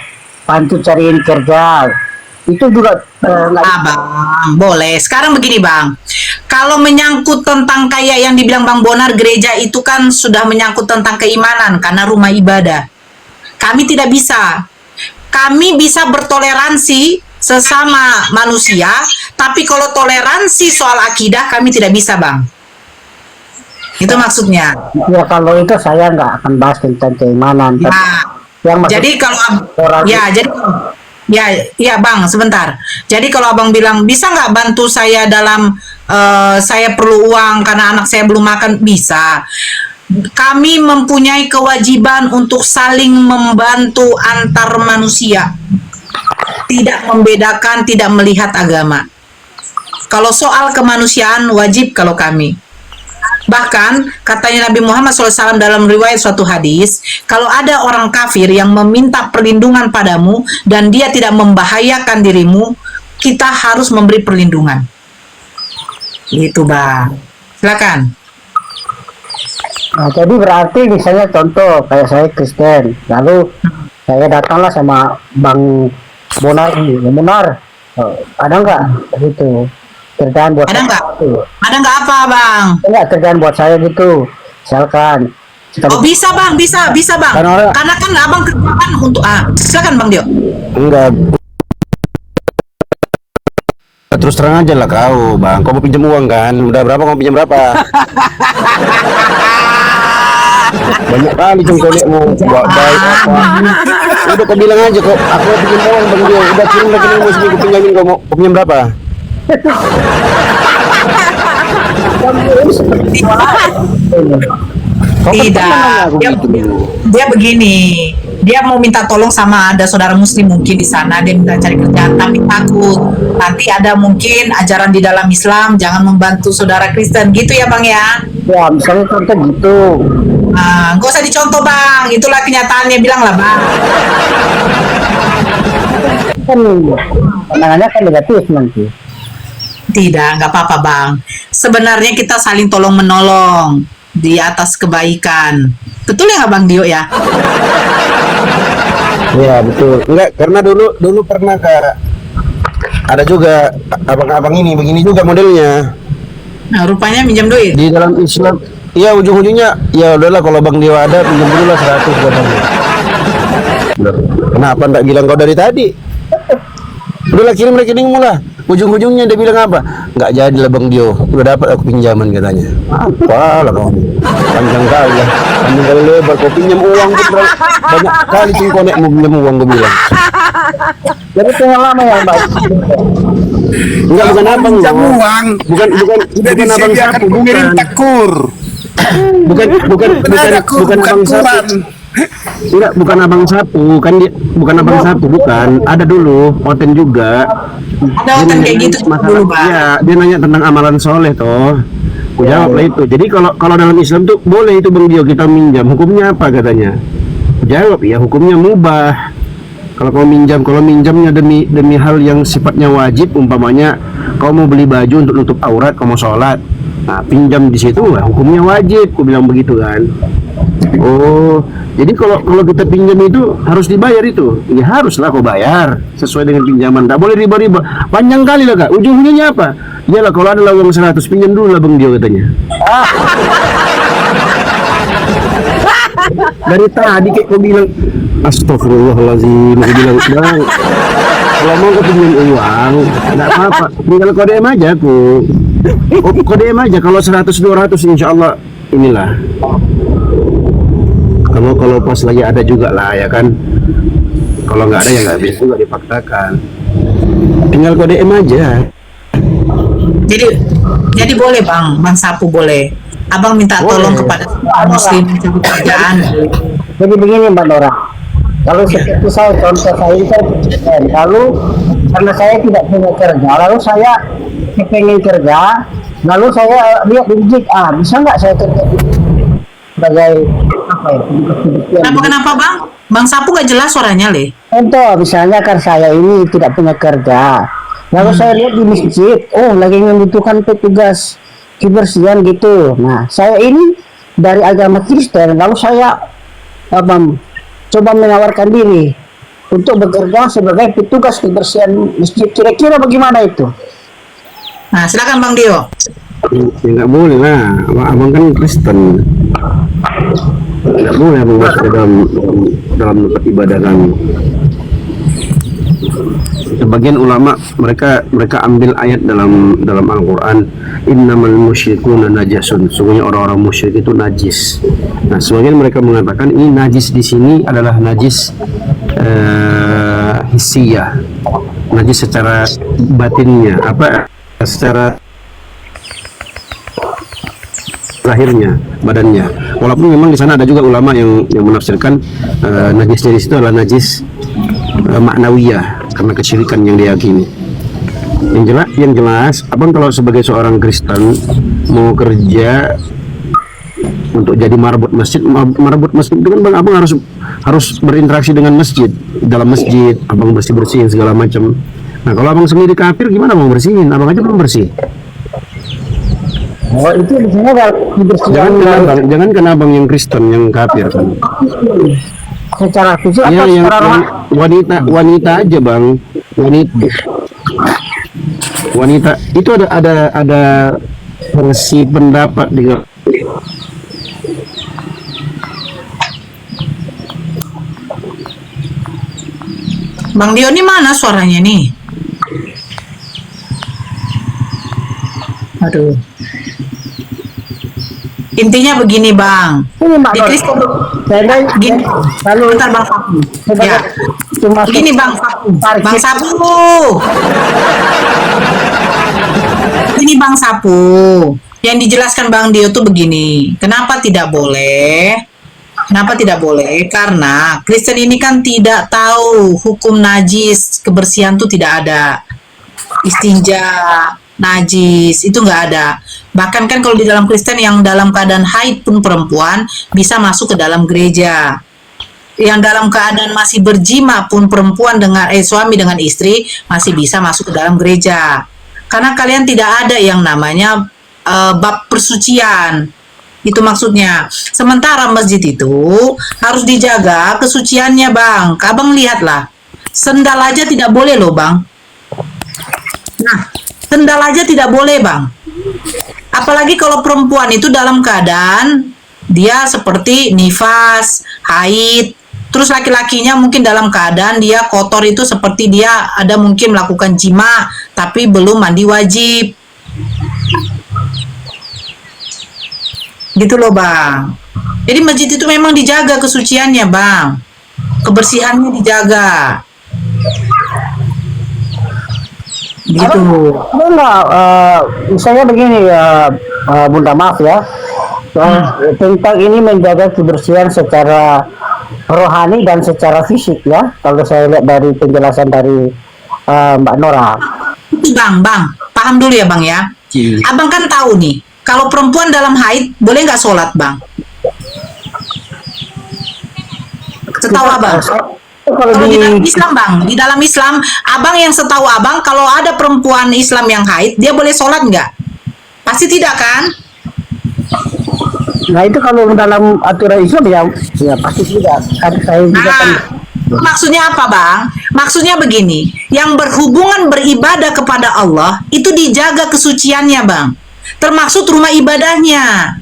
bantu cariin kerja, itu juga Bang, boleh. Sekarang begini Bang, kalau menyangkut tentang kayak yang dibilang Bang Bonar, gereja itu kan sudah menyangkut tentang keimanan karena rumah ibadah. Kami tidak bisa. Kami bisa bertoleransi sesama manusia, tapi kalau toleransi soal akidah kami tidak bisa Bang. Itu maksudnya. Ya kalau itu saya nggak akan bahas tentang keimanan. Nah, jadi kalau ya Bang, sebentar. Jadi kalau Abang bilang bisa nggak bantu saya dalam saya perlu uang karena anak saya belum makan, bisa. Kami mempunyai kewajiban untuk saling membantu antar manusia, tidak membedakan, tidak melihat agama. Kalau soal kemanusiaan wajib kalau kami. Bahkan katanya Nabi Muhammad SAW dalam riwayat suatu hadis, kalau ada orang kafir yang meminta perlindungan padamu dan dia tidak membahayakan dirimu, kita harus memberi perlindungan. Itu Bang. Silakan. Nah, jadi berarti misalnya contoh kayak saya Kristen, lalu saya datanglah sama Bang Bonar ini, Bonar, ada nggak gitu kerjaan buat Ada nggak? saya? Ada nggak apa Bang? Enggak kerjaan buat saya gitu, misalkan. Oh bisa Bang, bisa Bang. Karena kan Abang kerjakan untuk silakan Bang Dio. Enggak. Terus terang aja lah kau, Bang. Kau mau pinjam uang kan? Udah berapa kau pinjam berapa? Banyak kali cengkolekmu. Buat baik apa? Udah kau bilang aja kok. Aku mau pinjam uang Bang Dio. Udah kirim rekeningmu sini. Kau pinjamin kau mau pinjam berapa? Tidak. Dia begini. Dia mau minta tolong sama ada saudara muslim mungkin di sana, dia minta cari kerjaan tapi takut nanti ada mungkin ajaran di dalam Islam jangan membantu saudara Kristen gitu ya Bang ya. Ya misalnya contoh gitu. Nah, gak usah dicontoh Bang, itulah kenyataannya, bilang lah Bang. Kan pandangannya kan negatif nanti. Tidak, nggak apa-apa Bang. Sebenarnya kita saling tolong menolong di atas kebaikan. Betul ya nggak Bang Dio ya? Iya betul. Enggak, karena dulu pernah Kak. Ada juga abang-abang ini begini juga modelnya. Nah, rupanya minjam duit. Di dalam Islam, iya ujung-ujungnya ya udahlah kalau Bang Dewa ada pinjam dulu lah 100 katanya. Kenapa enggak bilang kau dari tadi? Udahlah kirim rekeningmu lah. Ujung-ujungnya dia bilang apa? Enggak jadi lah Bang Dio. Udah dapat aku pinjaman katanya. Apa lah kau? Panjang kali ya. Panjang kali lebar kau pinjam uang banyak kali cengkonekmu pinjam uang gue bilang. Jadi pengalaman yang baik. Enggak bukan abang Pinjam loh. uang. Bukan Udah abang disediakan sapu bukan. pemerintah Bukan abang sapu. Tidak, bukan abang sapu, kan dia bukan abang sapu, bukan. Ada dulu, Oten juga. Ada Oten kayak gitu dulu Bang. Iya, dia nanya tentang amalan soleh toh. Aku jawab lah itu. Jadi kalau dalam Islam tuh boleh itu Bang Dio kita minjam. Hukumnya apa katanya? Aku jawab ya hukumnya mubah. Kalau minjamnya demi hal yang sifatnya wajib, umpamanya kau mau beli baju untuk nutup aurat, kau mau sholat, nah pinjam di situ lah, hukumnya wajib, aku bilang begitu kan. Oh, jadi kalau kita pinjam itu harus dibayar itu, ya haruslah kau bayar sesuai dengan pinjaman, tak boleh riba-riba. Panjang kali lah Kak, ujung-ujungnya apa? Iyalah kalau ada uang 100 pinjam dulu lah Bang Dio katanya. Dari tadi kayak kau bilang astagfirullahaladzim, aku bilang Bang, kalau mau kau pinjam uang nggak apa-apa, tinggal kau DM aja aku. Kau DM aja kalau 100-200 insya Allah inilah. Kalau pas lagi ada juga lah ya kan. Kalau nggak ada ya nggak bisa juga dipaksakan. Tinggal kau DM aja. Jadi boleh Bang Sapu boleh. Abang minta tolong kepada muslim mencari kerjaan. Jadi begini Mbak Nora, kalau seperti saya contoh saya kan, lalu karena saya tidak punya kerja, lalu saya pengen kerja, lalu saya lihat di masjid, bisa nggak saya kerja sebagai apa ya? Kenapa Bang? Bang Sapu nggak jelas suaranya Le. Contoh misalnya kan saya ini tidak punya kerja, lalu saya lihat di masjid, lagi membutuhkan petugas kebersihan gitu. Nah saya ini dari agama Kristen, lalu saya coba menawarkan diri untuk bekerja sebagai petugas kebersihan masjid. Kira-kira bagaimana itu? Nah silakan Bang Dio. Ya nggak boleh lah, abang kan Kristen, nggak boleh abang masuk ke dalam tempat ibadah kami. Sebagian ulama mereka ambil ayat dalam Al-Quran, innamal musyrikuna najasun, sungguhnya orang-orang musyrik itu najis. Nah sebagian mereka mengatakan ini najis di sini adalah najis hissiyah, najis secara batinnya, secara lahirnya, badannya. Walaupun memang di sana ada juga ulama yang menafsirkan najis dari situ adalah najis maknawiyah karena kesyirikan yang diyakini. Yang jelas, abang kalau sebagai seorang Kristen mau kerja untuk jadi marbot masjid. Marbot masjid itu kan bang, abang harus berinteraksi dengan masjid, dalam masjid abang bersihin segala macam. Nah kalau abang sendiri kafir gimana abang bersihin? Abang aja belum bersih. Oh itu biasanya Jangan kan abang yang Kristen yang kafir kan. secara fisik Ya, atau yang secara wanita aja bang, wanita itu ada versi pendapat di Bang Dio ini mana suaranya nih? Aduh. Intinya begini Bang. ini Mbak Di Nur. Kristen gini. Lalu Bentar Bang Sapu. Ya. cuma Begini Bang Sapu. Bang Sapu. Ini Bang Sapu. Yang dijelaskan Bang Dio tuh begini. Kenapa tidak boleh? Kenapa tidak boleh? Karena Kristen ini kan tidak tahu hukum najis, kebersihan tuh tidak ada. Istinja, najis, itu nggak ada. Bahkan kan kalau di dalam Kristen yang dalam keadaan haid pun perempuan bisa masuk ke dalam gereja. Yang dalam keadaan masih berjima pun perempuan dengan suami dengan istri masih bisa masuk ke dalam gereja. Karena kalian tidak ada yang namanya bab persucian. Itu maksudnya. Sementara masjid itu harus dijaga kesuciannya Bang. Abang lihatlah. Sendal aja tidak boleh loh Bang. Nah, sendal aja tidak boleh Bang. Apalagi kalau perempuan itu dalam keadaan dia seperti nifas, haid. Terus laki-lakinya mungkin dalam keadaan dia kotor itu seperti dia ada mungkin melakukan jima tapi belum mandi wajib. Gitu loh Bang. Jadi masjid itu memang dijaga kesuciannya Bang. Kebersihannya dijaga. Gitu. Enggak, misalnya begini ya, Bunda maaf ya, tentang ini menjaga kebersihan secara rohani dan secara fisik ya. Kalau saya lihat dari penjelasan dari Mbak Nora. Itu Bang, paham dulu ya Bang ya. Abang kan tahu nih, kalau perempuan dalam haid boleh nggak sholat Bang? Setahu Abang. Kalau di dalam Islam Bang, di dalam Islam, Abang yang setahu Abang, kalau ada perempuan Islam yang haid, dia boleh sholat nggak? Pasti tidak kan? Nah itu kalau dalam aturan Islam ya pasti tidak. Kan saya juga kan. Maksudnya apa Bang? Maksudnya begini, yang berhubungan beribadah kepada Allah itu dijaga kesuciannya Bang, termasuk rumah ibadahnya.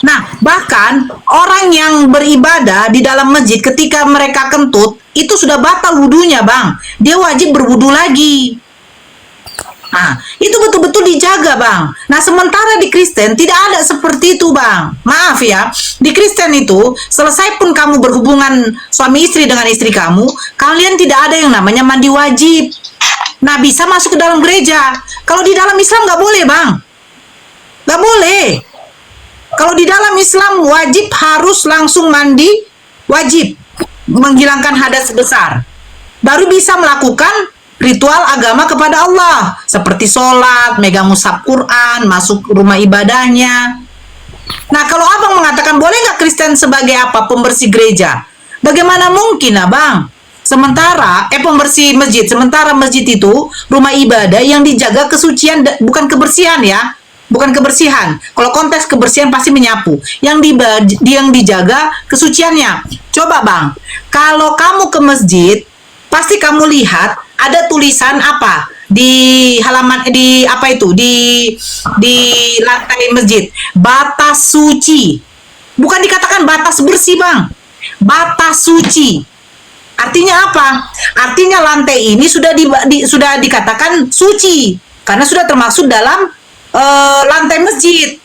Nah, bahkan orang yang beribadah di dalam masjid ketika mereka kentut, itu sudah batal wudunya, Bang. Dia wajib berwudu lagi. Nah, itu betul-betul dijaga, Bang. Nah, sementara di Kristen tidak ada seperti itu, Bang. Maaf ya, di Kristen itu, selesai pun kamu berhubungan suami istri dengan istri kamu, kalian tidak ada yang namanya mandi wajib. Nah, bisa masuk ke dalam gereja. Kalau di dalam Islam nggak boleh, Bang. Nggak boleh. Kalau di dalam Islam wajib harus langsung mandi, wajib menghilangkan hadas besar. Baru bisa melakukan ritual agama kepada Allah, seperti sholat, megang mushaf Quran, masuk rumah ibadahnya. Nah, kalau Abang mengatakan boleh nggak Kristen sebagai apa? Pembersih gereja. Bagaimana mungkin, Abang? Sementara, pembersih masjid. Sementara masjid itu rumah ibadah yang dijaga kesucian, bukan kebersihan ya. Bukan kebersihan. Kalau konteks kebersihan pasti menyapu. Yang dijaga kesuciannya. Coba Bang, kalau kamu ke masjid, pasti kamu lihat ada tulisan apa di halaman di apa itu di lantai masjid, batas suci. Bukan dikatakan batas bersih Bang, batas suci. Artinya apa? Artinya lantai ini sudah sudah dikatakan suci karena sudah termasuk dalam lantai masjid.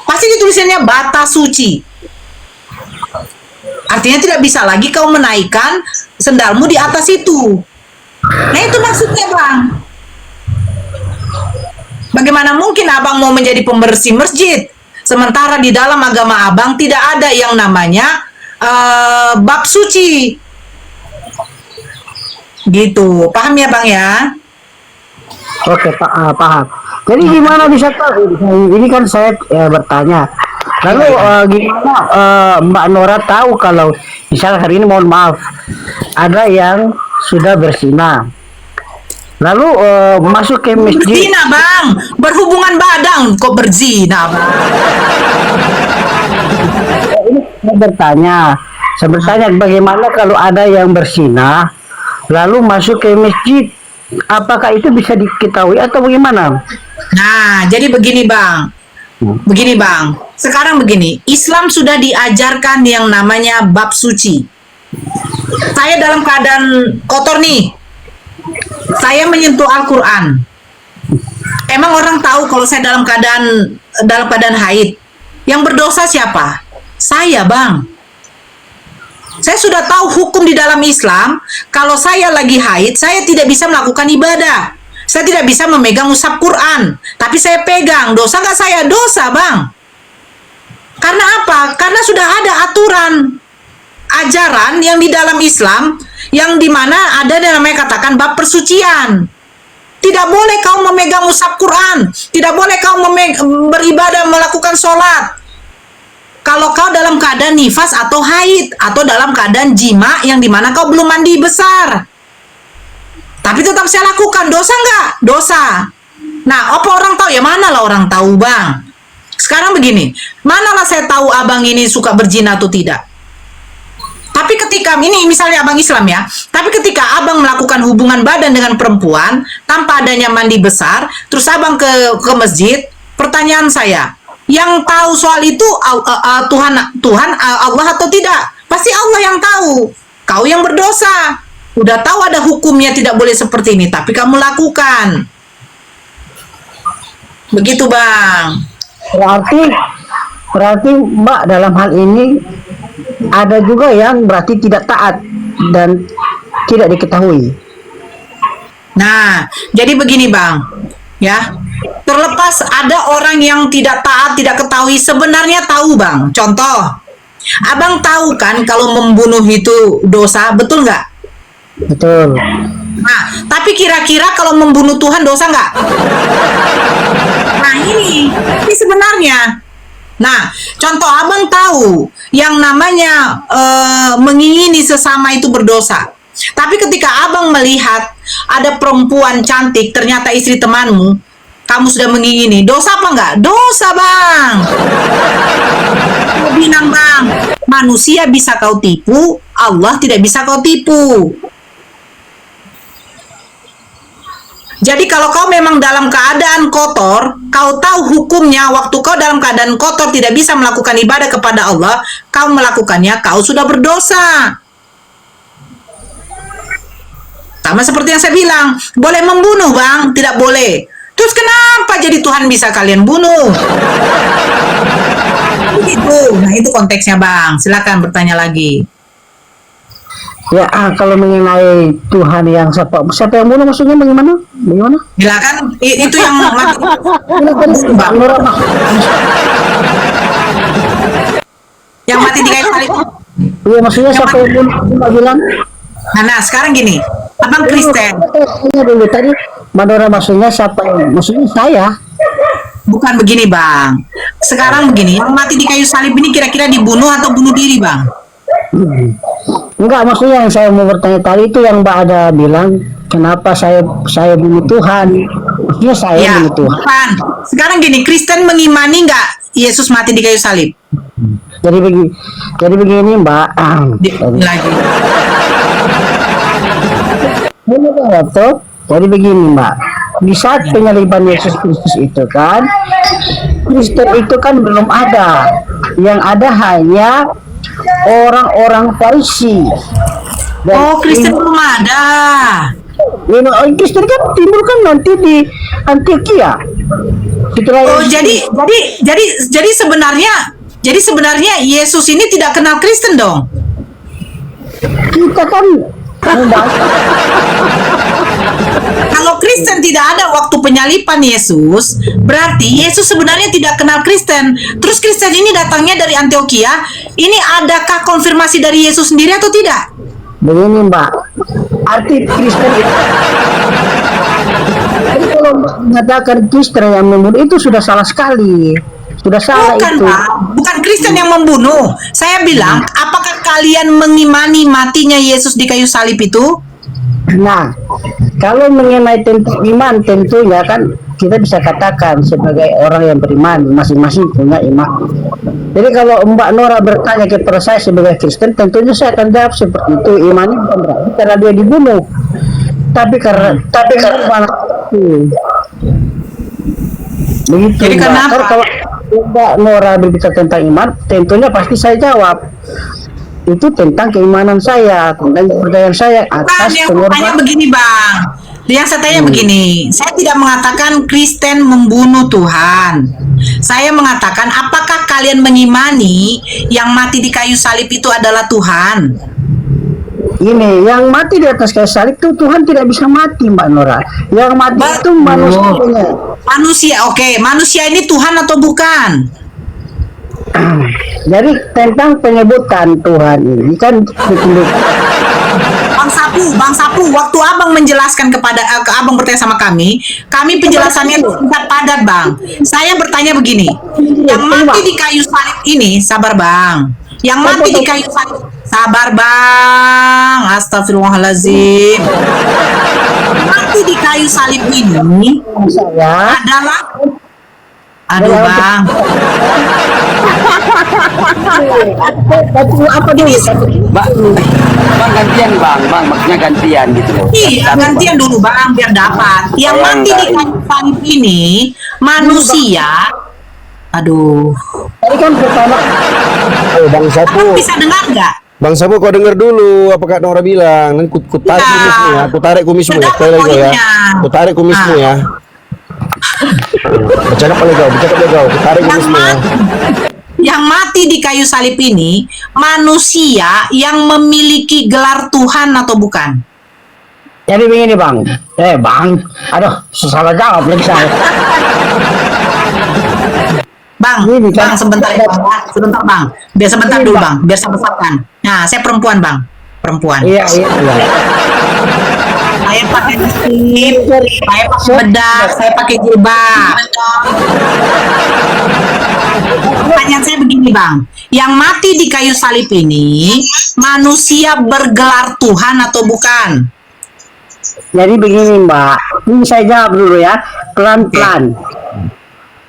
Pasti ditulisannya batas suci. Artinya tidak bisa lagi kau menaikkan sendalmu di atas itu. Nah itu maksudnya Bang. Bagaimana mungkin Abang mau menjadi pembersih masjid, sementara di dalam agama Abang tidak ada yang namanya bab suci. Gitu, paham ya Bang ya? Oke, paham. Jadi gimana bisa tahu? Ini kan saya bertanya. Lalu gimana Mbak Nora tahu kalau misalnya hari ini mohon maaf ada yang sudah berzina, lalu masuk ke masjid. Berzina bang, berhubungan badan kok berzina bang. Ini saya bertanya bagaimana kalau ada yang berzina lalu masuk ke masjid, apakah itu bisa diketahui atau bagaimana? Nah, jadi begini bang. Begini bang, sekarang begini, Islam sudah diajarkan yang namanya bab suci. Saya dalam keadaan kotor nih, saya menyentuh Al-Quran. Emang orang tahu kalau saya dalam keadaan haid? Yang berdosa siapa? Saya bang. Saya sudah tahu hukum di dalam Islam. Kalau saya lagi haid, saya tidak bisa melakukan ibadah. Saya tidak bisa memegang mushaf Quran, tapi saya pegang. Dosa nggak saya? Dosa, bang. Karena apa? Karena sudah ada aturan, ajaran yang di dalam Islam, yang dimana ada yang namanya katakan bab persucian. Tidak boleh kau memegang mushaf Quran, tidak boleh kau beribadah, melakukan sholat. Kalau kau dalam keadaan nifas atau haid, atau dalam keadaan jima yang dimana kau belum mandi besar. Tapi tetap saya lakukan, dosa nggak? Dosa. Nah, apa orang tahu? Ya mana lah orang tahu bang. Sekarang begini, manalah saya tahu abang ini suka berzina atau tidak? Tapi ketika, ini misalnya abang Islam ya, tapi ketika abang melakukan hubungan badan dengan perempuan, tanpa adanya mandi besar, terus abang ke masjid, pertanyaan saya, yang tahu soal itu Tuhan Allah atau tidak? Pasti Allah yang tahu. Kau yang berdosa. Udah tahu ada hukumnya tidak boleh seperti ini, tapi kamu lakukan. Begitu bang. Berarti Mbak dalam hal ini ada juga yang berarti tidak taat dan tidak diketahui. Nah, jadi begini bang, ya. Terlepas ada orang yang tidak taat, tidak ketahui, sebenarnya tahu bang. Contoh, abang tahu kan kalau membunuh itu dosa, betul nggak? Betul. Nah, tapi kira-kira kalau membunuh Tuhan dosa nggak? Nah ini sebenarnya. Nah, contoh abang tahu yang namanya mengingini sesama itu berdosa. Tapi ketika abang melihat ada perempuan cantik, ternyata istri temanmu, kamu sudah mengingini, dosa apa enggak? Dosa bang. Aku bilang bang, manusia bisa kau tipu, Allah tidak bisa kau tipu. Jadi kalau kau memang dalam keadaan kotor, kau tahu hukumnya, waktu kau dalam keadaan kotor tidak bisa melakukan ibadah kepada Allah, kau melakukannya, kau sudah berdosa. Sama seperti yang saya bilang, boleh membunuh bang, tidak boleh. Terus kenapa jadi Tuhan bisa kalian bunuh? Begitu. Nah itu konteksnya bang, silakan bertanya lagi. Ya, kalau mengenai Tuhan yang siapa yang bunuh maksudnya bagaimana? Silakan, itu yang mati. Mbak Nora. Yang mati di kayu salib. Iya, maksudnya siapa yang bunuh? Mbak bilang. Nah, sekarang gini, abang Kristen. Dulu tadi Mbak Nora maksudnya siapa? Maksudnya saya. Bukan begini bang. Sekarang begini, yang mati di kayu salib ini kira-kira dibunuh atau bunuh diri bang? Enggak, maksudnya yang saya mau bertanya tadi itu yang Mbak ada bilang kenapa saya bunuh Tuhan. Maksudnya saya ya, bunuh Tuhan. Bukan. Sekarang gini, Kristen mengimani nggak Yesus mati di kayu salib? Jadi begini Mbak. Lagi. Jadi begini Mbak. Di saat penyaliban Yesus Kristus itu kan, Kristen itu kan belum ada. Yang ada hanya orang-orang Farisi. Kristen belum ada. Kristen kan timbul kan nanti di Antioquia. Jadi sebenarnya Yesus ini tidak kenal Kristen dong. Kita kan kalau Kristen tidak ada waktu penyalipan Yesus, berarti Yesus sebenarnya tidak kenal Kristen. Terus Kristen ini datangnya dari Antioquia. Ini adakah konfirmasi dari Yesus sendiri atau tidak? Begini Mbak, arti Kristen itu. Jadi kalau kalau mengatakan Kristen yang membunuh itu sudah salah sekali. Sudah salah Bukan, itu. Pak. Bukan Kristen yang membunuh. Saya bilang, apakah kalian mengimani matinya Yesus di kayu salib itu? Nah, kalau mengenai tentang iman tentunya kan kita bisa katakan sebagai orang yang beriman masing-masing punya iman. Jadi kalau Mbak Nora bertanya kepada saya sebagai Kristen, tentunya saya akan jawab seperti itu. Imannya bukan berarti karena dia dibunuh, tapi karena begitu. Jadi Mbak. kenapa? Kalau Mbak Nora berbicara tentang iman, tentunya pasti saya jawab itu tentang keimanan saya, tentang kepercayaan saya Bang, atas yang saya tanya begini, Bang. Yang saya tanya begini, saya tidak mengatakan Kristen membunuh Tuhan. Saya mengatakan, apakah kalian mengimani yang mati di kayu salib itu adalah Tuhan? Ini yang mati di atas kayu salib itu Tuhan tidak bisa mati, Mbak Nora. Yang mati itu manusia. Manusia, oke. Manusia ini Tuhan atau bukan? Jadi tentang penyebutan Tuhan ini kan Bang Sapu, waktu Abang menjelaskan kepada Abang bertanya sama kami penjelasannya singkat padat, Bang. Saya bertanya begini, yang mati di kayu salib ini, sabar Bang. Yang mati di kayu salib, sabar Bang. Astagfirullahaladzim. Mati di kayu salib ini adalah, aduh Bang. apa dulu? Bang gantian bang, maksudnya gantian gitu loh. Iya, gantian dulu Bang biar dapat. Yang mati di kayu salib ini manusia. Aduh. Tadi kan pertama Bang Sapu. Bisa dengar nggak? Bang Sapu kau dengar dulu apa Kak Nora bilang. Nanti ku tarik kumismu ya. Ku tarik kumismu ya. Sekali lagi ya. Ku tarik kumismu ya. Bercakap oleh kau. Ku tarik kumismu ya. Yang mati di kayu salib ini manusia yang memiliki gelar Tuhan atau bukan? Jadi begini Bang. Bang, aduh salah jawab lagi saya. Bang, sebentar ya, Bang. Sebentar Bang. Biar sebentar dulu Bang, biar saya besarkan. Nah, saya perempuan Bang. Perempuan. Iya. Saya pakai slip, saya pakai bedak, saya pakai jilbab. Pertanyaan saya begini Bang, yang mati di kayu salib ini manusia bergelar Tuhan atau bukan? Jadi begini Mbak, ini saya jawab dulu ya, pelan-pelan.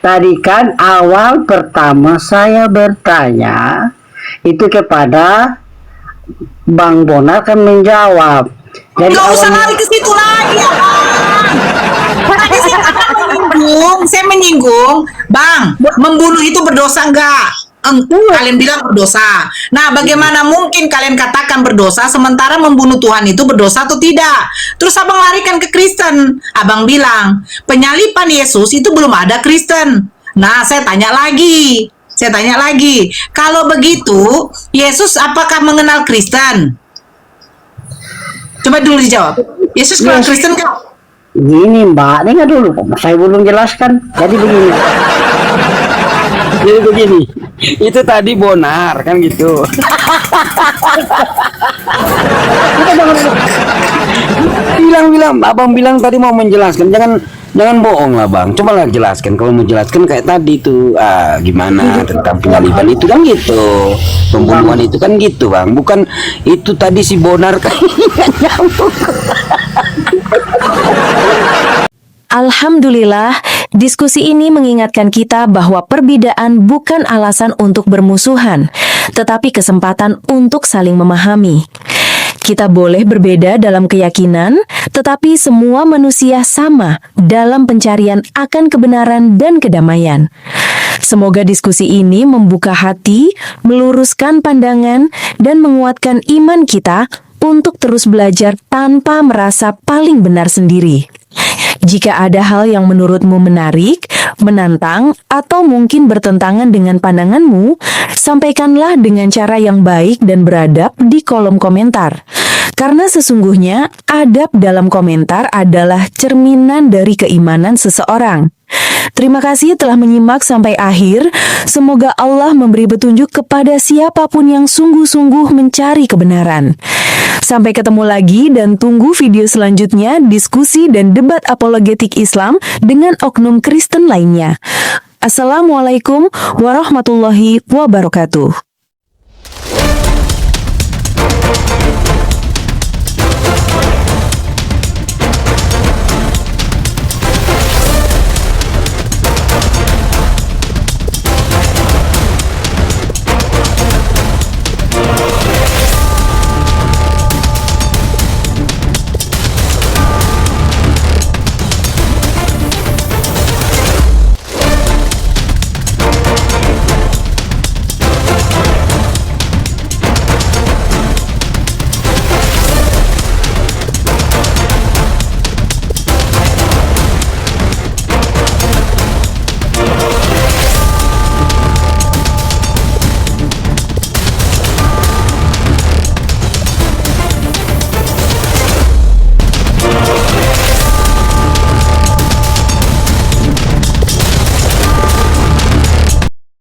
Tadi kan awal pertama saya bertanya itu kepada Bang Bonar kan menjawab. Jadi nggak usah lari ke situ lagi ya Bang. Tadi saya menyinggung, Bang, membunuh itu berdosa enggak? Kalian bilang berdosa. Nah, bagaimana mungkin kalian katakan berdosa sementara membunuh Tuhan itu berdosa atau tidak? Terus abang larikan ke Kristen. Abang bilang, penyalipan Yesus itu belum ada Kristen. Nah, saya tanya lagi. Kalau begitu, Yesus apakah mengenal Kristen? Coba dulu dijawab. Yesus kenal Kristen kan? Gini Mbak, dengar dulu, saya belum jelaskan. Jadi begini. Itu tadi Bonar kan gitu. Abang bilang tadi mau menjelaskan, jangan bohong lah Bang. Coba lah jelaskan, kalau mau jelaskan kayak tadi tuh gimana tentang penyaliban itu kan gitu, pembunuhan itu kan gitu Bang. Bukan itu tadi si Bonar kan nyambung. Alhamdulillah, diskusi ini mengingatkan kita bahwa perbedaan bukan alasan untuk bermusuhan, tetapi kesempatan untuk saling memahami. Kita boleh berbeda dalam keyakinan, tetapi semua manusia sama dalam pencarian akan kebenaran dan kedamaian. Semoga diskusi ini membuka hati, meluruskan pandangan, dan menguatkan iman kita untuk terus belajar tanpa merasa paling benar sendiri. Jika ada hal yang menurutmu menarik, menantang, atau mungkin bertentangan dengan pandanganmu, sampaikanlah dengan cara yang baik dan beradab di kolom komentar. Karena sesungguhnya, adab dalam komentar adalah cerminan dari keimanan seseorang. Terima kasih telah menyimak sampai akhir. Semoga Allah memberi petunjuk kepada siapapun yang sungguh-sungguh mencari kebenaran. Sampai ketemu lagi dan tunggu video selanjutnya diskusi dan debat apologetik Islam dengan oknum Kristen lainnya. Assalamualaikum warahmatullahi wabarakatuh.